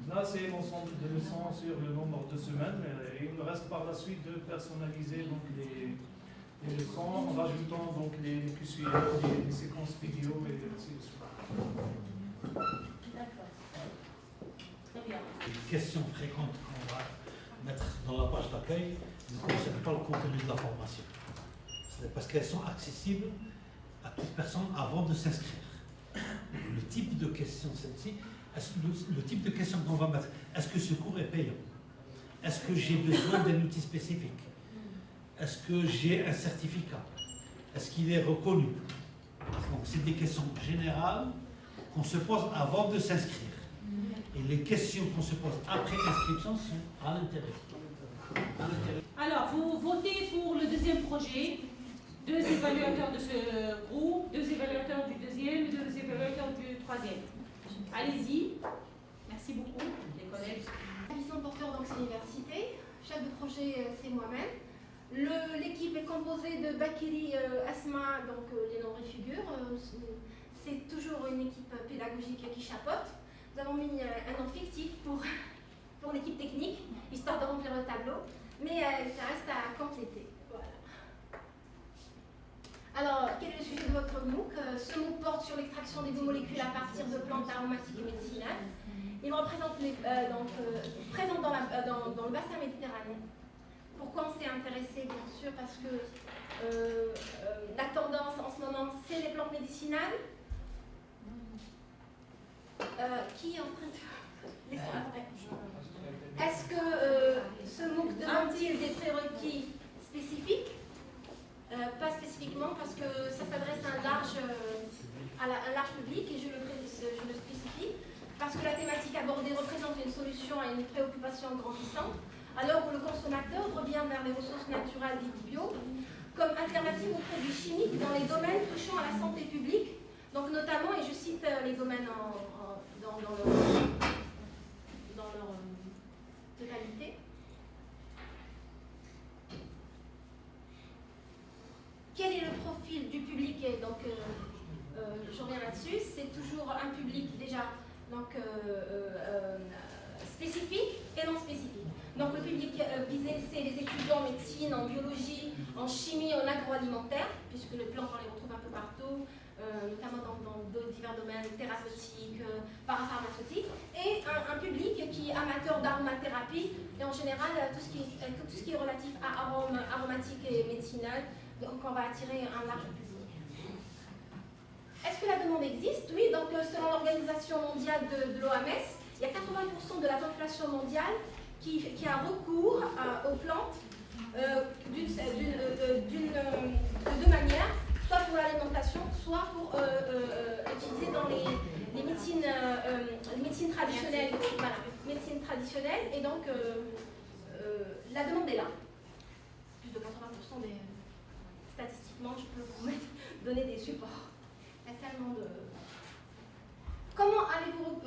Là, c'est l'ensemble de leçons sur le nombre de semaines. Et il me reste par la suite de personnaliser donc, les leçons en rajoutant donc les QCM, les séquences vidéo et ainsi de suite. D'accord. Très bien. Les questions fréquentes qu'on va mettre dans la page d'accueil ne concernent pas le contenu de la formation. C'est parce qu'elles sont accessibles à toute personne avant de s'inscrire. Le type de question, celle-ci, le type de question qu'on va mettre, est-ce que ce cours est payant? Est-ce que j'ai besoin d'un outil spécifique? Est-ce que j'ai un certificat? Est-ce qu'il est reconnu? Donc c'est des questions générales qu'on se pose avant de s'inscrire. Et les questions qu'on se pose après l'inscription sont à l'intérieur. Alors, vous votez pour le deuxième projet. 2 évaluateurs de ce groupe, 2 évaluateurs du deuxième, 2 évaluateurs du troisième. Allez-y. Merci beaucoup, les collègues. Mission porteur donc c'est l'université. Chef de projet c'est moi-même. L'équipe est composée de Bakiri, Asma, donc les noms figurent. C'est toujours une équipe pédagogique qui chapeaute. Nous avons mis un nom fictif pour l'équipe technique, histoire de remplir le tableau, mais ça reste à compléter. Voilà. Alors, quel est le sujet de votre MOOC? Ce MOOC porte sur l'extraction des biomolécules à partir de plantes aromatiques et médicinales. Il représente présent dans le bassin méditerranéen. Pourquoi on s'est intéressé, bien sûr, parce que la tendance en ce moment, c'est les plantes médicinales. Qui est en train de... Est-ce que ce MOOC demande-t-il des prérequis spécifiques? Pas spécifiquement, parce que ça s'adresse à un large public, et je le spécifie, parce que la thématique abordée représente une solution à une préoccupation grandissante, alors où le consommateur revient vers les ressources naturelles dites bio, comme alternative aux produits chimiques dans les domaines touchant à la santé publique, donc notamment, et je cite les domaines dans leur totalité. Quel est le profil du public? Et donc, je reviens là-dessus. C'est toujours un public déjà donc, spécifique et non spécifique. Donc, le public visé, c'est les étudiants en médecine, en biologie, en chimie, en agroalimentaire, puisque les plantes, on les retrouve un peu partout, notamment dans divers domaines thérapeutiques, parapharmaceutiques, et un public qui est amateur d'aromathérapie, et en général, tout ce qui est relatif à arômes aromatiques et médicinales. Donc, on va attirer un large public. Est-ce que la demande existe? Oui, donc selon l'Organisation mondiale de l'OMS, il y a 80% de la population mondiale qui a recours aux plantes de deux manières, soit pour l'alimentation, soit pour utiliser dans les médecines traditionnelles. Voilà, médecine traditionnelle, et donc la demande est là. Plus de 80% des... Statistiquement, je peux vous donner des supports. Il y a tellement de... Comment allez-vous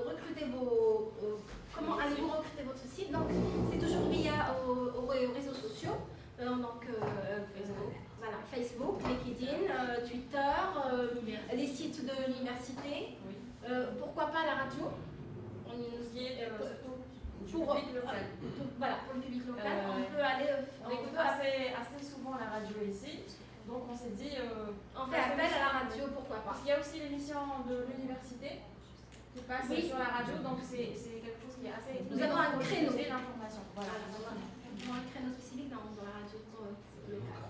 recruter votre site? Donc, c'est toujours via aux réseaux sociaux, voilà, Facebook, LinkedIn, Twitter, les sites de l'université. Pourquoi pas la radio? Pour le public local, on peut aller... On écoute assez souvent la radio ici, donc on s'est dit... on fait appel à la radio, pourquoi pas? Parce qu'il y a aussi l'émission de l'université qui passe sur la radio, donc c'est quelque chose qui est assez... Nous avons un créneau. L'information. Voilà. Nous avons un créneau spécifique dans la radio locale.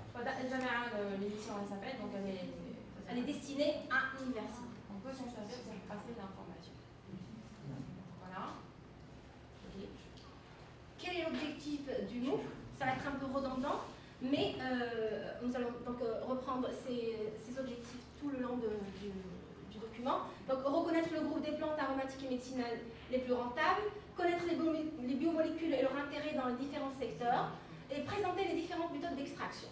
L'émission, elle s'appelle, donc elle est destinée à l'université. On peut s'en servir pour passer l'information. Voilà. Quel est l'objectif du MOOC? Ça va être un peu redondant, mais nous allons donc reprendre ces objectifs tout le long du document. Donc, reconnaître le groupe des plantes aromatiques et médicinales les plus rentables, connaître les biomolécules et leur intérêt dans les différents secteurs, et présenter les différentes méthodes d'extraction.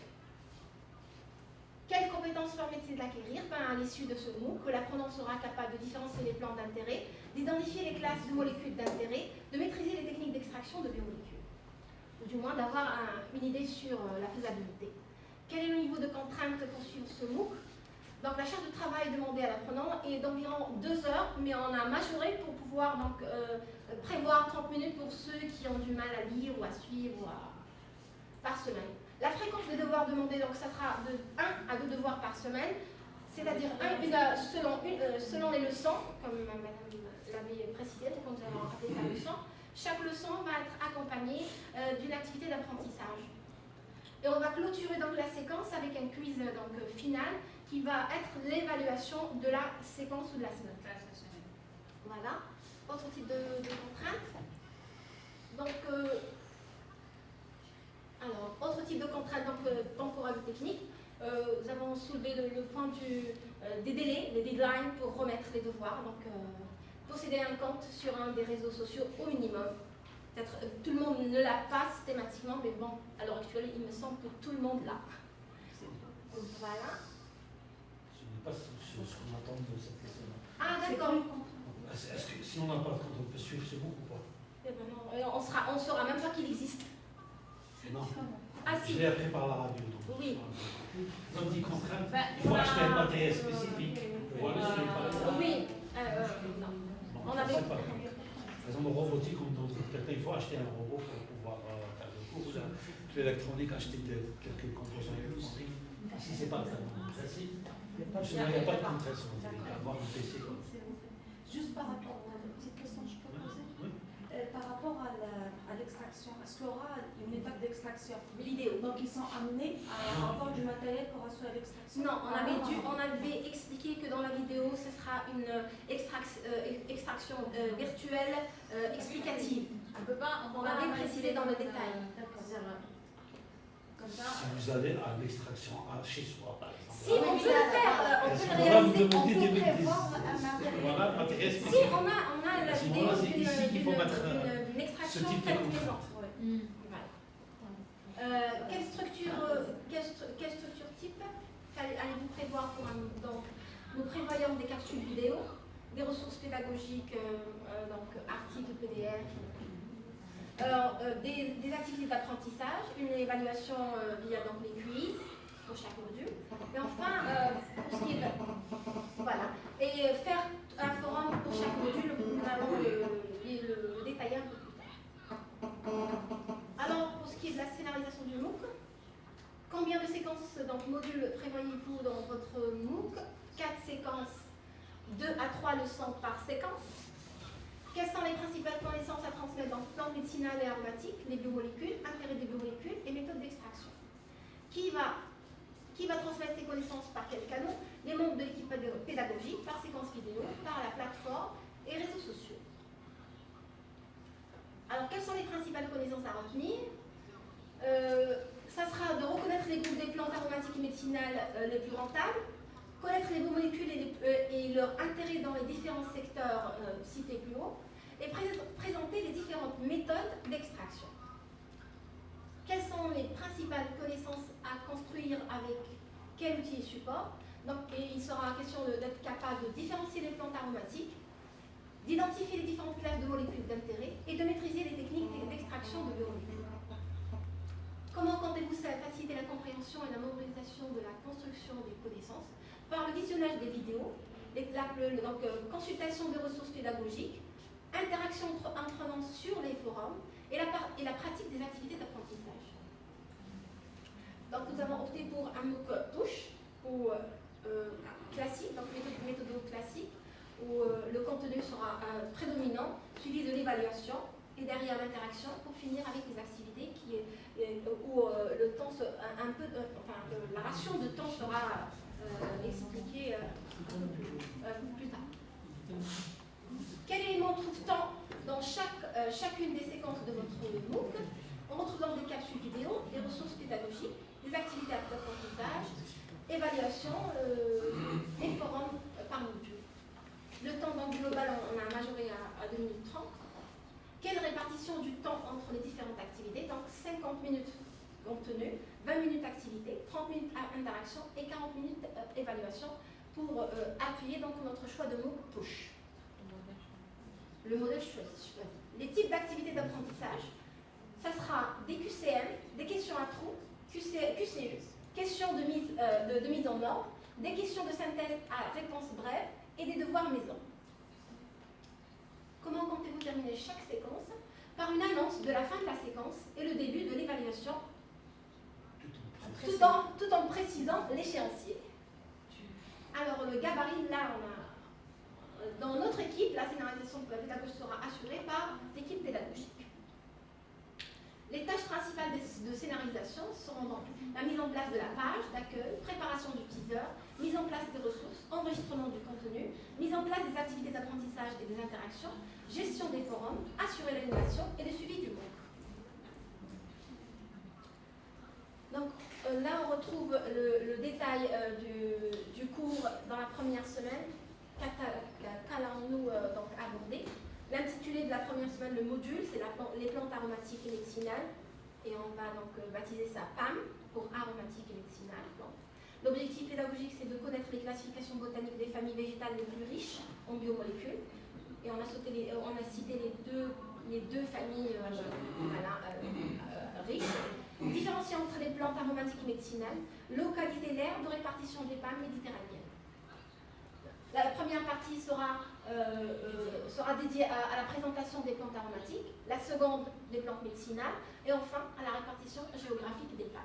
Quelles compétences permet-il d'acquérir? À l'issue de ce MOOC, que l'apprenant sera capable de différencier les plantes d'intérêt, d'identifier les classes de molécules d'intérêt, de maîtriser les techniques d'extraction de biomolécules, ou du moins d'avoir une idée sur la faisabilité. Quel est le niveau de contrainte pour suivre ce MOOC? Donc la charge de travail demandée à l'apprenant est d'environ 2 heures, mais on a majoré pour pouvoir donc, prévoir 30 minutes pour ceux qui ont du mal à lire ou à suivre par semaine. La fréquence des devoirs demandés, donc ça sera de 1 à 2 devoirs par semaine, c'est-à-dire selon les leçons, comme Madame l'avait précisé, donc nous avons appelé ça leçon. Chaque leçon va être accompagnée d'une activité d'apprentissage. Et on va clôturer donc la séquence avec un quiz final qui va être l'évaluation de la séquence ou de la semaine. Voilà. Autre type de contrainte. Donc, alors, autre type de contrainte, donc temporelle ou technique. Nous avons soulevé le point des délais, les deadlines pour remettre les devoirs. Donc, posséder un compte sur un des réseaux sociaux au minimum. Peut-être tout le monde ne l'a pas systématiquement, mais bon, à l'heure actuelle, il me semble que tout le monde l'a. Voilà. Je ne sais pas ce qu'on attend de cette question-là. Ah, d'accord. Est-ce que si on n'a pas de compte, on peut suivre ce MOOC ou pas? On ne saura même pas qu'il existe. Non. Ah, si. Je l'ai appris par la radio. Donc. Oui. Donc, dit contrainte, il faut acheter un matériel spécifique pour le suivre. Oui. Non. Bon, On avait... Par exemple, en robotique, il faut acheter un robot pour pouvoir faire le cours. L'électronique, acheter quelques composants électroniques. Si ce n'est pas le principe, il n'y a pas de contrainte. Il faut avoir un PC. Juste par rapport à la petite question que je peux poser, par rapport à l'extraction d'extraction? Est-ce qu'il y aura une étape d'extraction Vidéo. Donc ils sont amenés à avoir du matériel pour assurer l'extraction? Non, on avait expliqué que dans la vidéo, ce sera une extraction virtuelle explicative. On avait précisé dans le détail. Comme ça. Si vous allez à l'extraction chez soi, par exemple. Si, on peut le faire, on À ce peut le moment-là, vous réaliser, on demandez peut des prévoir médecins. un matériel. Voilà, matériel Si, spécifique. on a la À ce vidéo moment-là, c'est ici qu'il faut mettre d'une ce extraction type de faite contrainte. maison. Voilà. Quelle structure type allez-vous prévoir pour donc, nous prévoyons des capsules vidéo, des ressources pédagogiques, donc articles, PDF, des activités d'apprentissage, une évaluation via donc, les quiz pour chaque module, et enfin, pour ce qui est voilà, et faire un forum pour chaque module, nous allons le détailler un peu plus tard. Alors, pour ce qui est de la scénarisation du MOOC, combien de séquences, donc modules, prévoyez-vous dans votre MOOC? 4 séquences, 2 à 3 leçons par séquence. Quelles sont les principales connaissances à transmettre dans plantes médicinales et aromatiques, les biomolécules, intérêt des biomolécules et méthodes d'extraction? Qui va transmettre ces connaissances par quel canal? Les membres de l'équipe pédagogique, par séquence vidéo, par la plateforme et réseaux sociaux. Alors, quelles sont les principales connaissances à retenir? Ça sera de reconnaître les groupes des plantes aromatiques et médicinales les plus rentables, connaître les biomolécules et leur intérêt dans les différents secteurs cités plus haut, et présenter les différentes méthodes d'extraction. Quelles sont les principales connaissances à construire avec quel outil et support? Donc, il sera question d'être capable de différencier les plantes aromatiques, d'identifier les différentes classes de molécules d'intérêt et de maîtriser les techniques d'extraction de biomolécules. Comment comptez-vous faciliter la compréhension et la mémorisation de la construction des connaissances? Par le visionnage des vidéos, donc, consultation des ressources pédagogiques, interaction entraînant sur les forums et la pratique des activités d'apprentissage. Donc nous avons opté pour un MOOC push ou classique, donc méthode classique, où le contenu sera prédominant, suivi de l'évaluation et derrière l'interaction pour finir avec les activités où le temps, la ration de temps sera expliquée plus tard. Quel élément trouve-t-on dans chacune des séquences de votre MOOC? On retrouve dans des capsules vidéo, des ressources pédagogiques, des activités d'apprentissage, évaluation et forums par module. Le temps donc global, on a majoré à 2 minutes 30. Quelle répartition du temps entre les différentes activités? Donc 50 minutes contenu, 20 minutes activité, 30 minutes interaction et 40 minutes évaluation pour appuyer donc notre choix de MOOC push. Le modèle choisi. Les types d'activités d'apprentissage, ça sera des QCM, des questions à trous, QCE, questions de mise en ordre, des questions de synthèse à réponse brève et des devoirs maison. Comment comptez-vous terminer chaque séquence? Par une annonce de la fin de la séquence et le début de l'évaluation, tout en précisant l'échéancier. Alors le gabarit, là, dans notre équipe, la scénarisation pédagogique sera assurée par l'équipe pédagogique. Les tâches principales de scénarisation seront donc la mise en place de la page d'accueil, préparation du teaser, mise en place des ressources, enregistrement du contenu, mise en place des activités d'apprentissage et des interactions, gestion des forums, assurer l'animation et le suivi du MOOC. Donc là, on retrouve le détail du cours dans la première semaine. Qu'allons-nous donc aborder? L'intitulé de la première semaine, le module, c'est les plantes aromatiques et médicinales. Et on va donc baptiser ça PAM, pour aromatique et médicinales. L'objectif pédagogique, c'est de connaître les classifications botaniques des familles végétales les plus riches en biomolécules. Et on a cité les deux familles riches. Différencier entre les plantes aromatiques et médicinales, localiser l'aire de répartition des PAM méditerranéennes. La première partie sera dédiée à la présentation des plantes aromatiques, la seconde des plantes médicinales, et enfin à la répartition géographique des PAM.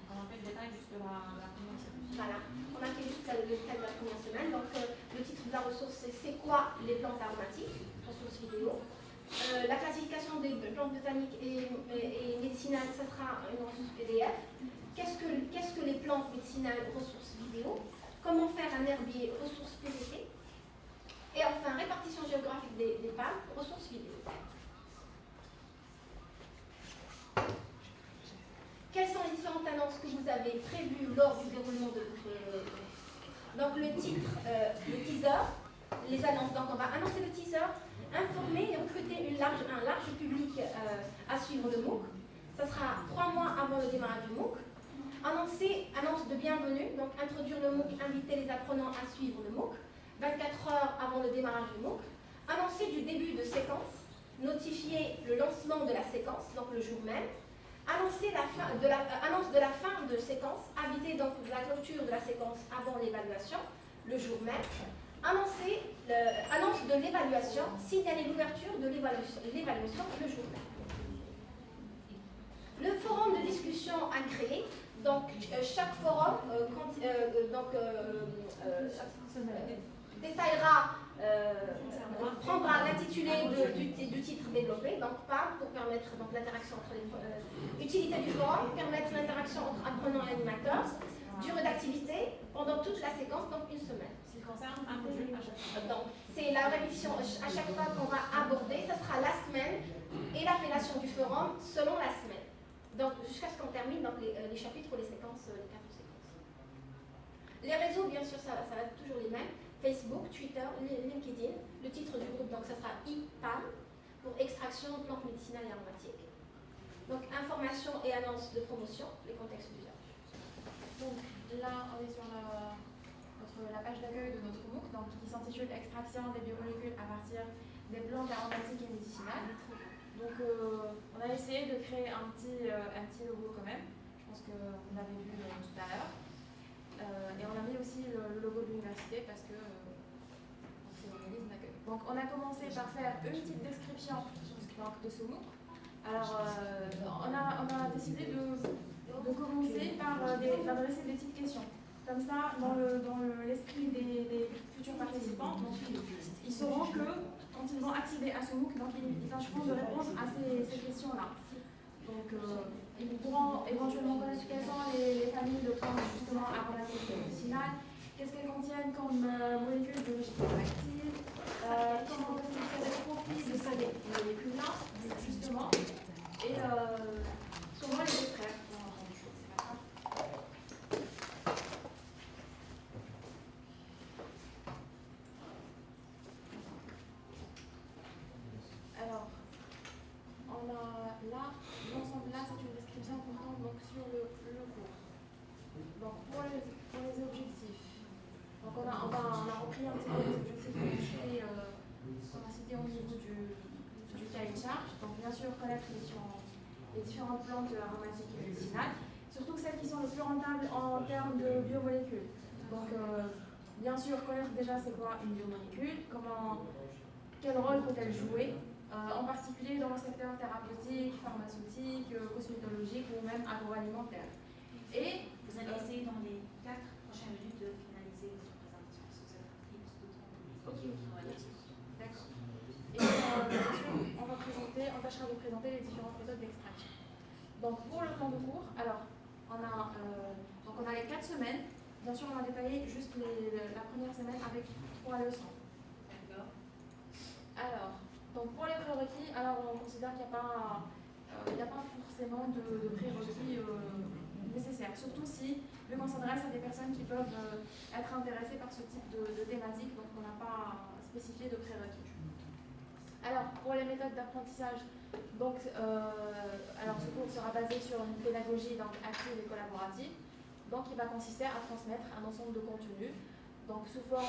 On a fait le détail juste de la première semaine. Voilà, on a fait juste le détail de la première semaine. Donc le titre de la ressource, c'est quoi les plantes aromatiques? Ressource vidéo. La classification des plantes plantes botaniques et médicinales, ça sera une ressource PDF. Qu'est-ce que les plantes médicinales, ressources vidéo? Comment faire un herbier, ressources PVT? Et enfin, répartition géographique des palmes, ressources vidéo. Quelles sont les différentes annonces que vous avez prévues lors du déroulement de votre... Donc le titre, le teaser, les annonces. Donc on va annoncer le teaser, informer et recruter un large public à suivre le MOOC. Ça sera 3 mois avant le démarrage du MOOC. Annonce de bienvenue, donc introduire le MOOC, inviter les apprenants à suivre le MOOC. 24 heures avant le démarrage du MOOC. Annoncer du début de séquence, notifier le lancement de la séquence, donc le jour même. Annonce de la fin de séquence, aviser donc de la clôture de la séquence avant l'évaluation, le jour même. Annonce de l'évaluation, signaler l'ouverture de l'évaluation le jour même. Le forum de discussion à créer, donc chaque forum détaillera, prendra l'intitulé du titre développé, donc PAM, pour permettre l'interaction entre les utilité du forum, permettre l'interaction entre apprenants et animateurs, durée d'activité pendant toute la séquence, donc une semaine. Donc c'est la révision à chaque fois qu'on va aborder, ça sera la semaine et l'appellation du forum selon la semaine. Donc jusqu'à ce qu'on termine donc, les chapitres ou les séquences, les 4 séquences. Les réseaux, bien sûr, ça va être toujours les mêmes. Facebook, Twitter, LinkedIn. Le titre du groupe, donc ça sera IPAM, pour extraction, plantes médicinales et aromatiques. Donc information et annonce de promotion, les contextes d'usage. Donc là, on est sur la page d'accueil de notre MOOC, donc, qui s'intitule Extraction des biomolécules à partir des plantes aromatiques et médicinales. Donc on a essayé de créer un petit logo quand même. Je pense que vous l'avez vu tout à l'heure. Et on a mis aussi le logo de l'université parce que c'est l'organisme d'accueil. Donc on a commencé par faire une petite description donc, de ce MOOC. Alors on a décidé de commencer par adresser des petites questions. Comme ça, dans l'esprit des futurs participants, donc, ils sauront que quand ils vont accéder à ce MOOC, donc, ils tâcheront de répondre à ces questions-là. Donc, ils pourront éventuellement connaître quelles sont les familles de plantes justement aromatiques et médicinales, qu'est-ce qu'elles contiennent comme molécules biologiques actives, comment peuvent-ils faire des profils de ces molécules-là, justement, et comment les extraire. Alors, on a là, l'ensemble là, c'est une description portant donc sur le cours. Donc pour les objectifs, donc on a repris un petit peu les objectifs qu'on a cités au niveau du cahier de charge. Donc bien sûr connaître les différentes plantes aromatiques et médicinales, surtout celles qui sont les plus rentables en termes de biomolécules. Donc bien sûr connaître déjà c'est quoi une biomolécule, quel rôle peut-elle jouer. En particulier dans le secteur thérapeutique, pharmaceutique, cosmétologique ou même agroalimentaire. Et vous allez essayer dans les 4 prochaines minutes de finaliser votre présentation. Si vous avez pris plus de temps. Ok, d'accord. Et bien sûr, on tâchera de présenter les différentes méthodes d'extraction. Donc pour le plan de cours, alors on a les 4 semaines. Bien sûr, on a détaillé juste la première semaine avec 3 leçons. D'accord. Alors, donc pour les prérequis, alors on considère qu'il n'y a pas forcément de prérequis nécessaires, surtout si, vu qu'on s'adresse à des personnes qui peuvent être intéressées par ce type de thématique, donc on n'a pas spécifié de prérequis. Alors pour les méthodes d'apprentissage, donc alors ce cours sera basé sur une pédagogie donc, active et collaborative, donc il va consister à transmettre un ensemble de contenus. Donc sous forme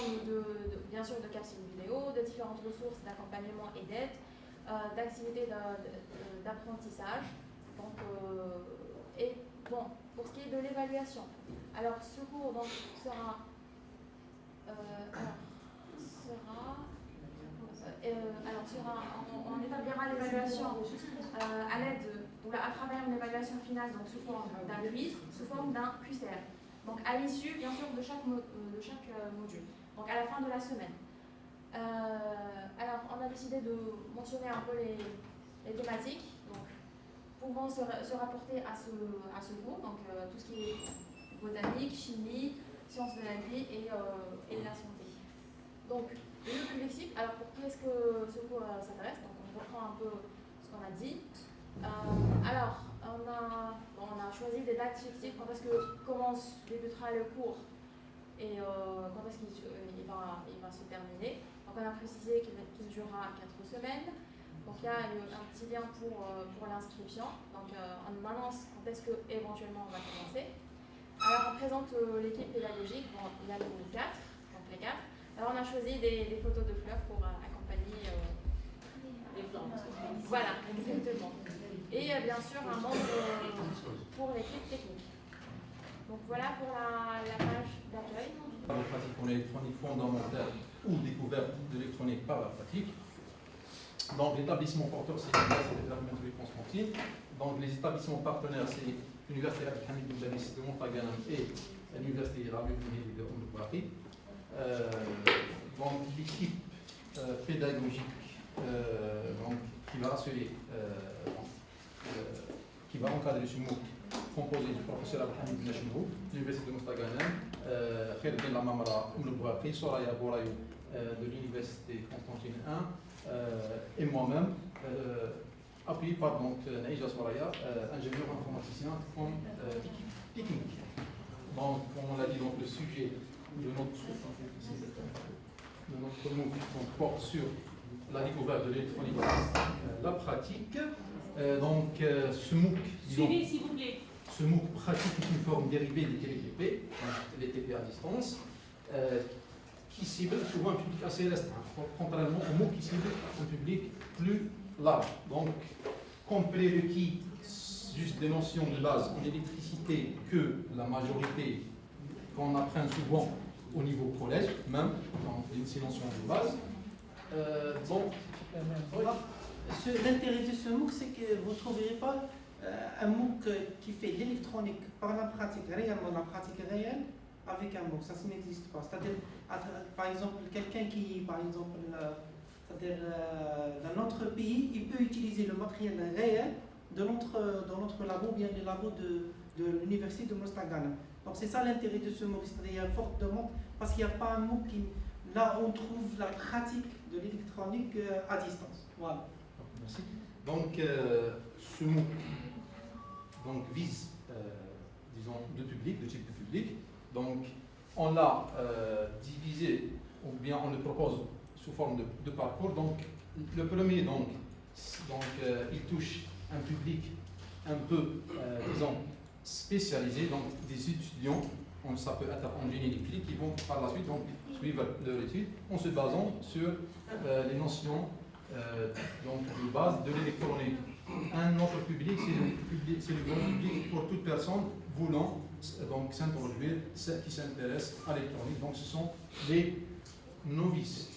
bien sûr de capsules vidéo, de différentes ressources d'accompagnement et d'aide, d'activités d'apprentissage. Donc, et bon, pour ce qui est de l'évaluation, alors ce cours donc, on établira l'évaluation à l'aide ou à travers une évaluation finale donc sous forme d'un quiz, sous forme d'un QCR. Donc à l'issue, bien sûr, de chaque module, donc à la fin de la semaine. Alors, on a décidé de mentionner un peu les thématiques. pouvant se rapporter à ce cours, donc tout ce qui est botanique, chimie, sciences de la vie et de la santé. Donc, le public cible, alors pour qui est-ce que ce cours s'adresse? Donc, on reprend un peu ce qu'on a dit. Alors, on a choisi des dates fictives, quand est-ce que débutera le cours et quand est-ce qu'il va se terminer. Donc, on a précisé qu'il durera 4 semaines. Donc, il y a un petit lien pour l'inscription. Donc, on annonce quand est-ce que éventuellement on va commencer. Alors, on présente l'équipe pédagogique. Bon, il y a les 4, donc les 4. Alors, on a choisi des photos de fleurs pour accompagner Les plantes. voilà, exactement. Et bien sûr, un membre pour l'équipe technique. Donc, voilà pour la page d'accueil. Les pratiques en électronique fondamentale ou découverte de l'électronique par la pratique. Donc, l'établissement porteur, c'est l'Université Constantine. Donc, les établissements partenaires, c'est l'Université Abdelhamid Ben Danis de Montagana et l'Université Rabi Ben de Oumou-Bakri. Donc, l'équipe pédagogique qui va assurer, qui va encadrer ce MOOC, composé du professeur Abdelhamid Ben Nachmou, de l'Université de Montagana, Khair Ben Lamamra Oumou-Bakri, Soraya Bourayou de l'Université Constantine 1, et moi-même, appuyé par Naïja Soraya, ingénieur informaticien comme équipe technique. Donc, comme on l'a dit, donc, le sujet de notre MOOC porte sur la découverte de l'électronique, la pratique. Donc, ce MOOC, Suivez s'il vous plaît. Ce MOOC pratique est une forme dérivée des TP, les TP à distance, qui cible souvent un public assez restreint, contrairement au MOOC qui cible un public plus large. Donc, comme prérequis, juste des notions de base en électricité que la majorité qu'on apprend souvent au niveau collège, même dans ces notions de base. L'intérêt de ce MOOC, c'est que vous ne trouverez pas un MOOC qui fait l'électronique par la pratique, réellement la pratique réelle, avec un MOOC. Ça n'existe pas. C'est-à-dire, par exemple, quelqu'un qui, par exemple, dans notre pays, il peut utiliser le matériel réel dans notre labo, ou bien les labos de l'université de Mostagana. Donc c'est ça l'intérêt de ce MOOC, c'est-à-dire qu'il y a une forte demande, parce qu'il n'y a pas un MOOC qui, là on trouve la pratique de l'électronique à distance. Voilà. Merci. Donc ce MOOC vise, disons, deux types de publics. Donc on l'a divisé, ou bien on le propose sous forme de parcours. Donc le premier, il touche un public un peu, disons, spécialisé, donc des étudiants, ça peut être en génie électrique, qui vont par la suite suivre leur étude en se basant sur les notions de base de l'électronique. Un autre public, c'est le grand public pour toute personne voulant s'introduire, qui s'intéresse à l'électronique. Donc ce sont les novices.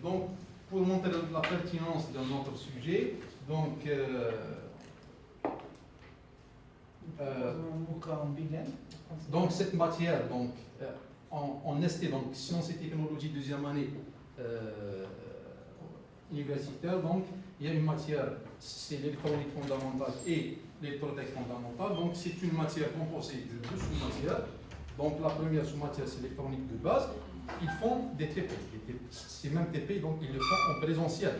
Donc pour montrer la pertinence de notre sujet, donc cette matière, en ST, donc sciences et technologies deuxième année universitaire, donc il y a une matière, c'est l'électronique fondamentale et l'électrotech fondamentale. Donc c'est une matière composée de deux sous-matières. Donc la première sous-matière, c'est l'électronique de base. Ils font des TP. Ces mêmes TP, donc ils le font en présentiel.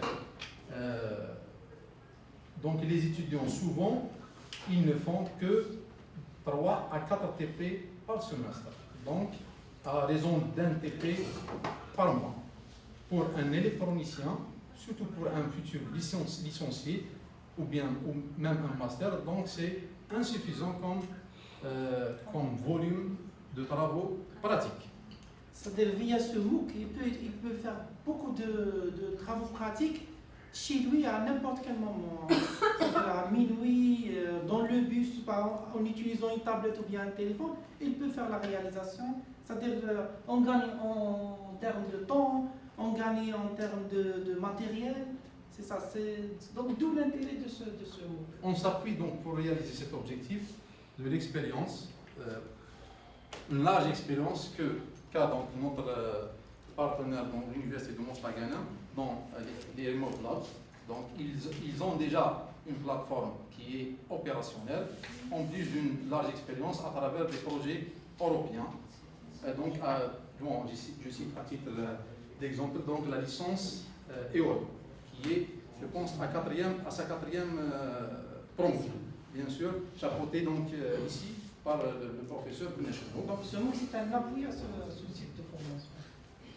Donc les étudiants, souvent, ils ne font que 3 à 4 TP par semestre. Donc, à raison d'un TP par mois. Pour un électronicien, surtout pour un futur licencié, ou même un master, donc c'est insuffisant comme volume de travaux pratiques. C'est-à-dire, via ce MOOC, il peut faire beaucoup de travaux pratiques chez lui à n'importe quel moment. À minuit, dans le bus, en utilisant une tablette ou bien un téléphone, il peut faire la réalisation. C'est-à-dire, on gagne en termes de temps, on gagne en termes de matériel. C'est ça. Donc, d'où l'intérêt de ce MOOC. On s'appuie donc pour réaliser cet objectif de l'expérience, large expérience qu'a donc notre partenaire dans l'université de Mostagana, dans les Remote Labs. Donc ils ont déjà une plateforme qui est opérationnelle, en plus d'une large expérience à travers des projets européens. Donc, bon, je cite à titre d'exemple donc, la licence EOL, qui est, je pense, à sa quatrième promotion. Bien sûr, chapeauté donc, ici par le professeur Benecheno. Donc ce mot, c'est un appui à ce type de formation.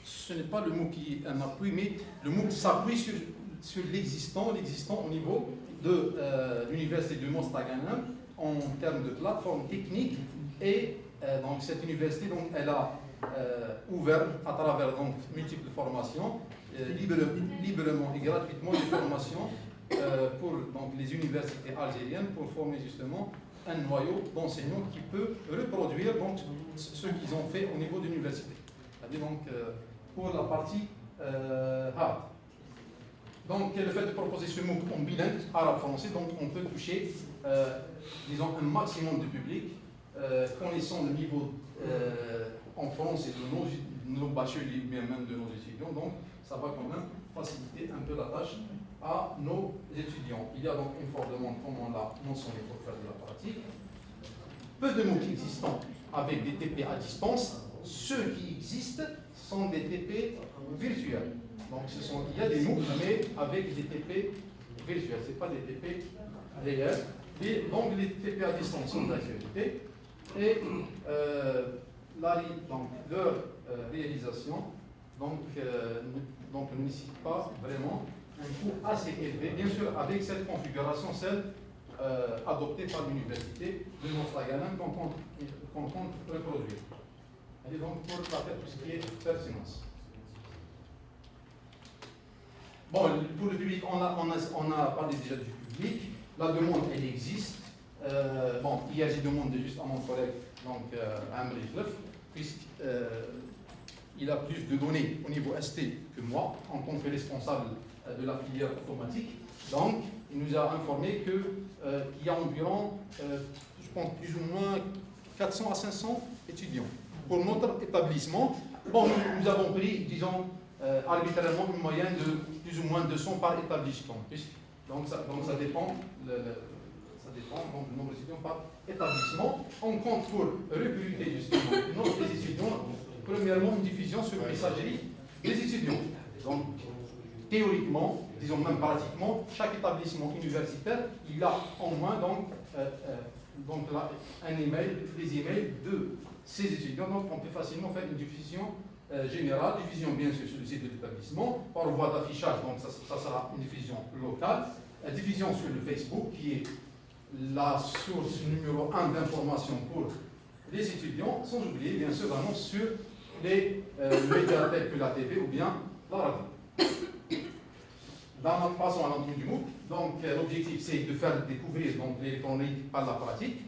Ce n'est pas le mot qui est un appui, mais le mot s'appuie sur l'existant au niveau de l'université de Mostaganem en termes de plateforme technique. Et donc cette université, donc, elle a ouvert à travers donc, multiples formations, librement et gratuitement des formations pour donc, les universités algériennes pour former justement un noyau d'enseignants qui peut reproduire donc, ce qu'ils ont fait au niveau de l'université. Donc, pour la partie hard. Donc, le fait de proposer ce MOOC en bilingue, arabe-français, donc on peut toucher, disons, un maximum de public, connaissant le niveau en français de nos bacheliers, bien même de nos étudiants. Donc, ça va quand même faciliter un peu la tâche à nos étudiants. Il y a donc une forte demande, comme on l'a mentionné, pour faire de la pratique. Peu de MOOC existants avec des TP à distance. Ceux qui existent sont des TP virtuels. Donc il y a des MOOC, mais avec des TP virtuels. Ce n'est pas des TP réels. Et donc les TP à distance sont d'actualité. Et leur réalisation ne nécessite pas vraiment un coût assez élevé. Bien sûr, avec cette configuration, celle adoptée par l'université de Mostaganem qu'on compte reproduire. Et donc, pour faire tout ce qui est pertinence. Bon, pour le public, on a parlé déjà du public. La demande, elle existe. Bon, hier, j'ai demandé juste à mon collègue, donc Amri Fleuf, puisqu'il a plus de données au niveau ST que moi, en tant que responsable de la filière automatique. Donc, il nous a informé qu'il y a environ, je pense, plus ou moins 400 à 500 étudiants. Pour notre établissement, bon, nous avons pris, disons, arbitrairement une moyenne de plus ou moins 200 par établissement. Donc ça dépend, donc, du nombre d'étudiants par établissement. On compte pour recruter justement des étudiants, premièrement une diffusion sur messagerie des étudiants. Donc, théoriquement, disons même pratiquement, chaque établissement universitaire, il a au moins donc là, des emails de ces étudiants. Donc on peut facilement faire une diffusion générale, diffusion bien sûr sur le site de l'établissement, par voie d'affichage, donc ça sera une diffusion locale, diffusion sur le Facebook, qui est la source numéro 1 d'information pour les étudiants, sans oublier bien sûr l'annonce sur les médias tels que la TV ou bien la radio. Dans notre façon à l'entrée du MOOC, donc l'objectif c'est de faire découvrir l'électronique par la pratique.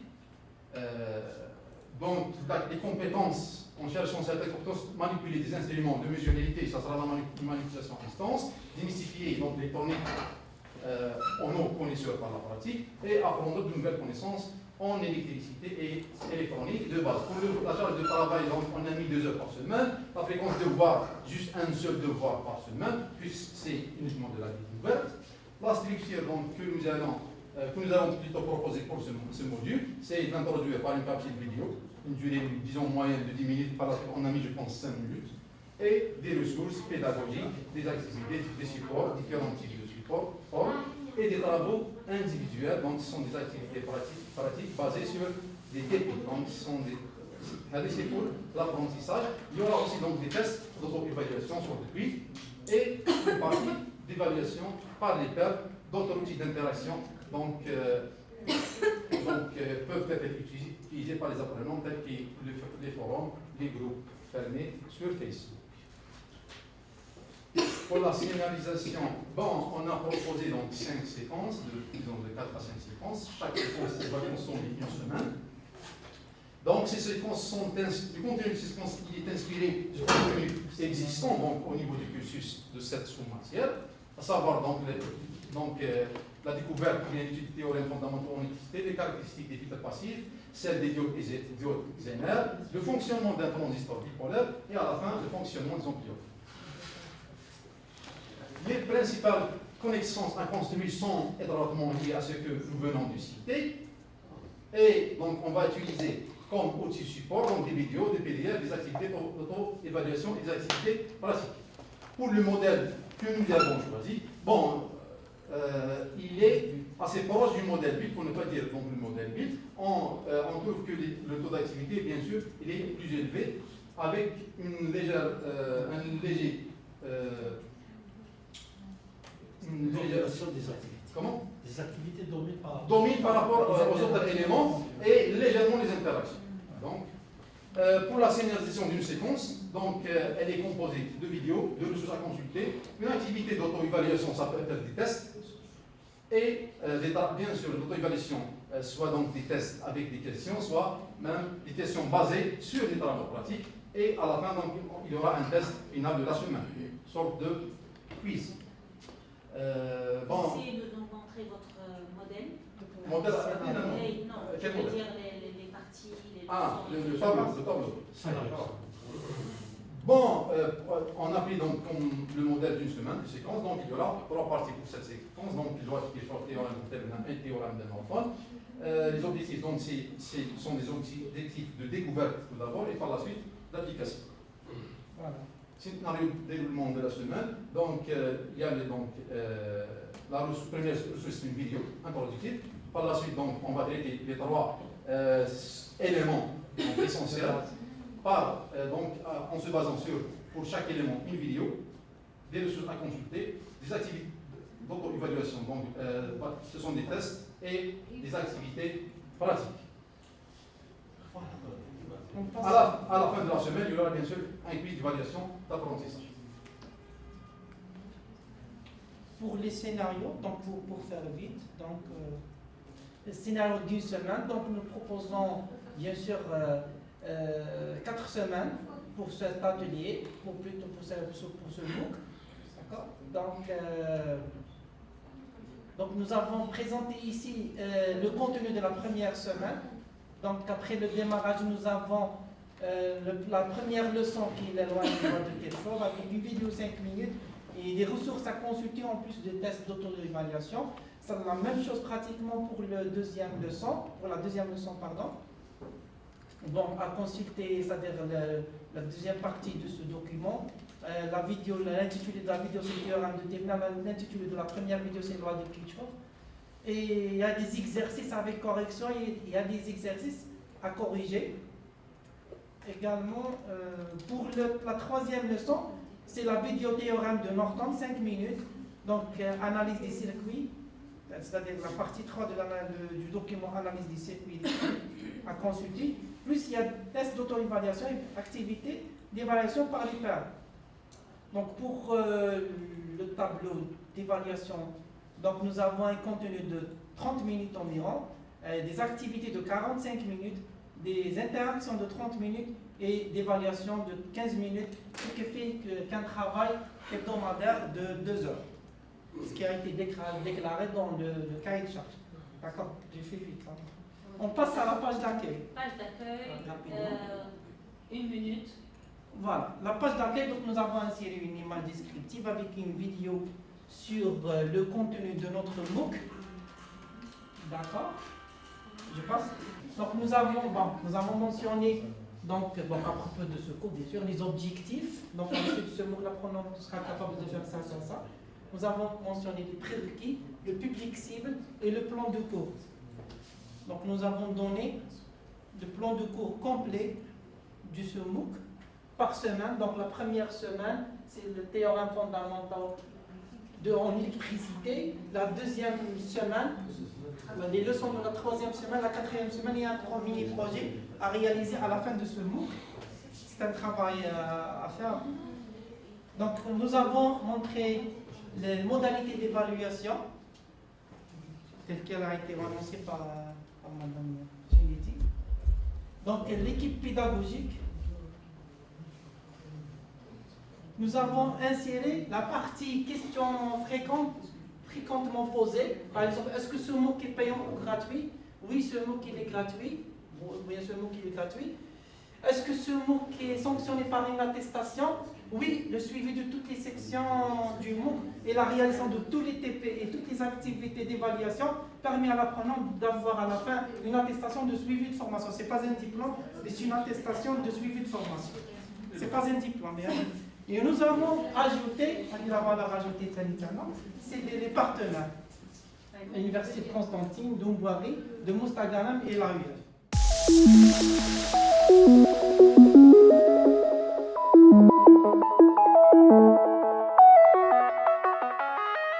Donc les compétences, en cherchant certaines compétences, manipuler des instruments de mesurabilité, ça sera la manipulation à distance, démystifier donc l'électronique en nos connaisseurs par la pratique et apprendre de nouvelles connaissances en électricité et électronique de base. Pour la charge de travail, donc, on a mis 2 heures par semaine. La fréquence de devoir, juste un seul devoir par semaine, puisque c'est uniquement de la découverte. La structure donc, que nous allons plutôt proposer pour ce module, c'est d'introduire par une petite vidéo, une durée, disons, moyenne de 10 minutes, par la suite on a mis, je pense, 5 minutes, et des ressources pédagogiques, des activités, des supports, différents types de supports, et des travaux individuels, donc ce sont des activités pratiques basées sur des TP, donc c'est pour l'apprentissage. Il y aura aussi donc des tests d'auto-évaluation sur le quiz et une partie d'évaluation par les pairs, d'autres outils d'interaction peuvent être utilisés par les apprenants tels que les forums, les groupes fermés sur Facebook. Pour la signalisation, bon, on a proposé donc 5 séquences, disons de 4 à 5 séquences. Chaque séquence va consommer une semaine. Donc ces séquences sont, le contenu de ces séquences il est inspiré du contenu existant donc, au niveau du cursus de cette sous-matière, à savoir donc, la découverte d'une étude théorème fondamentale en électricité, les caractéristiques des filtres passifs, celles des diodes Zener, le fonctionnement d'un transistor bipolaire et à la fin le fonctionnement des amplifiers. Les principales connaissances inconstruites sont étroitement liées à ce que nous venons de citer. Et donc, on va utiliser comme outil support donc des vidéos, des PDF, des activités d'auto-évaluation et des activités pratiques. Pour le modèle que nous avons choisi, bon, il est assez proche du modèle BILT, pour ne pas dire donc le modèle BILT. On trouve que le taux d'activité, bien sûr, il est plus élevé, avec une légère Domination des activités. comment Des activités dominent par rapport aux autres éléments et légèrement les interactions. Donc, pour la scénarisation d'une séquence, donc, elle est composée de vidéos, de ressources à consulter, une activité d'auto-évaluation, ça peut être des tests, et bien sûr, l'auto-évaluation, soit donc des tests avec des questions, soit même des questions basées sur des travaux pratiques, et à la fin, donc, il y aura un test final de la semaine, une sorte de quiz. Essayez de nous montrer votre modèle. Modèle Non, je quel veux modèle? dire les parties, les Ah, leçons. le tableau. D'accord. Bon, on a pris donc comme le modèle d'une semaine de séquence, donc il y aura 3 parties pour cette séquence, donc il doit être un théorème de Ternan et théorème de Norton. Les objectifs, donc, sont des objectifs de découverte tout d'abord et par la suite d'application. Voilà. Scénario de déroulement de la semaine, donc il y a la première ressource, c'est une vidéo introductive. Par la suite, donc, on va traiter les 3 éléments donc, essentiels, en se basant sur, pour chaque élément, une vidéo, des ressources à consulter, des activités d'auto-évaluation, donc ce sont des tests et des activités pratiques. À la fin de la semaine, il y aura bien sûr un quiz d'évaluation d'apprentissage. Pour les scénarios, donc pour faire vite, donc le scénario d'une semaine, donc nous proposons bien sûr 4 semaines pour cet atelier, plutôt pour ce MOOC. D'accord. Donc nous avons présenté ici le contenu de la première semaine. Donc après le démarrage, nous avons la première leçon qui est la loi de Kirchhoff avec une vidéo 5 minutes et des ressources à consulter en plus des tests d'auto-évaluation. C'est la même chose pratiquement pour la deuxième leçon, pardon. Donc à consulter, c'est-à-dire la deuxième partie de ce document. La vidéo, l'intitulé de la vidéo c'est le théorème de Ternan, l'intitulé de la première vidéo c'est la loi de Kirchhoff. Et il y a des exercices avec correction, il y a des exercices à corriger. Également, pour la troisième leçon, c'est la vidéo théorème de Norton, 5 minutes. Donc, analyse des circuits, c'est-à-dire la partie 3 du document analyse des circuits à consulter. Plus, il y a test d'auto-évaluation et activité d'évaluation par les pairs. Donc, pour le tableau d'évaluation, donc nous avons un contenu de 30 minutes environ, des activités de 45 minutes, des interactions de 30 minutes et d'évaluation de 15 minutes, ce qui fait qu'un travail hebdomadaire de 2 heures. Ce qui a été déclaré dans le cahier de charge. D'accord, j'ai fait vite. Hein. On passe à la page d'accueil. Page d'accueil, 1 minute. Voilà, la page d'accueil, donc nous avons inséré une image descriptive avec une vidéo sur le contenu de notre MOOC. D'accord. Je passe. Donc nous avons mentionné donc à propos de ce cours, bien sûr, les objectifs. Donc ensuite ce MOOC, l'apprenant sera capable de faire ça, ça, ça. Nous avons mentionné les prérequis, le public cible et le plan de cours. Donc nous avons donné le plan de cours complet du ce MOOC par semaine. Donc la première semaine, c'est le théorème fondamental en électricité. La deuxième semaine, les leçons de la troisième semaine. La quatrième semaine, il y a un mini-projet à réaliser à la fin de ce MOOC. C'est un travail à faire. Donc nous avons montré les modalités d'évaluation telles qu'elles ont été annoncées par Mme Ginetti. Donc l'équipe pédagogique. Nous avons inséré la partie questions fréquemment posées. Par exemple, est-ce que ce MOOC est payant ou gratuit? Oui, ce MOOC il est gratuit. Oui, ce MOOC il est gratuit. Est-ce que ce MOOC est sanctionné par une attestation? Oui, le suivi de toutes les sections du MOOC et la réalisation de tous les TP et toutes les activités d'évaluation permet à l'apprenant d'avoir à la fin une attestation de suivi de formation. Ce n'est pas un diplôme, mais c'est une attestation de suivi de formation. Ce n'est pas un diplôme. Et nous avons ajouté, la valeur ajoutée c'est les partenaires. L'Université de Constantine, d'Umbouari, de Mostaganem et l'AUF.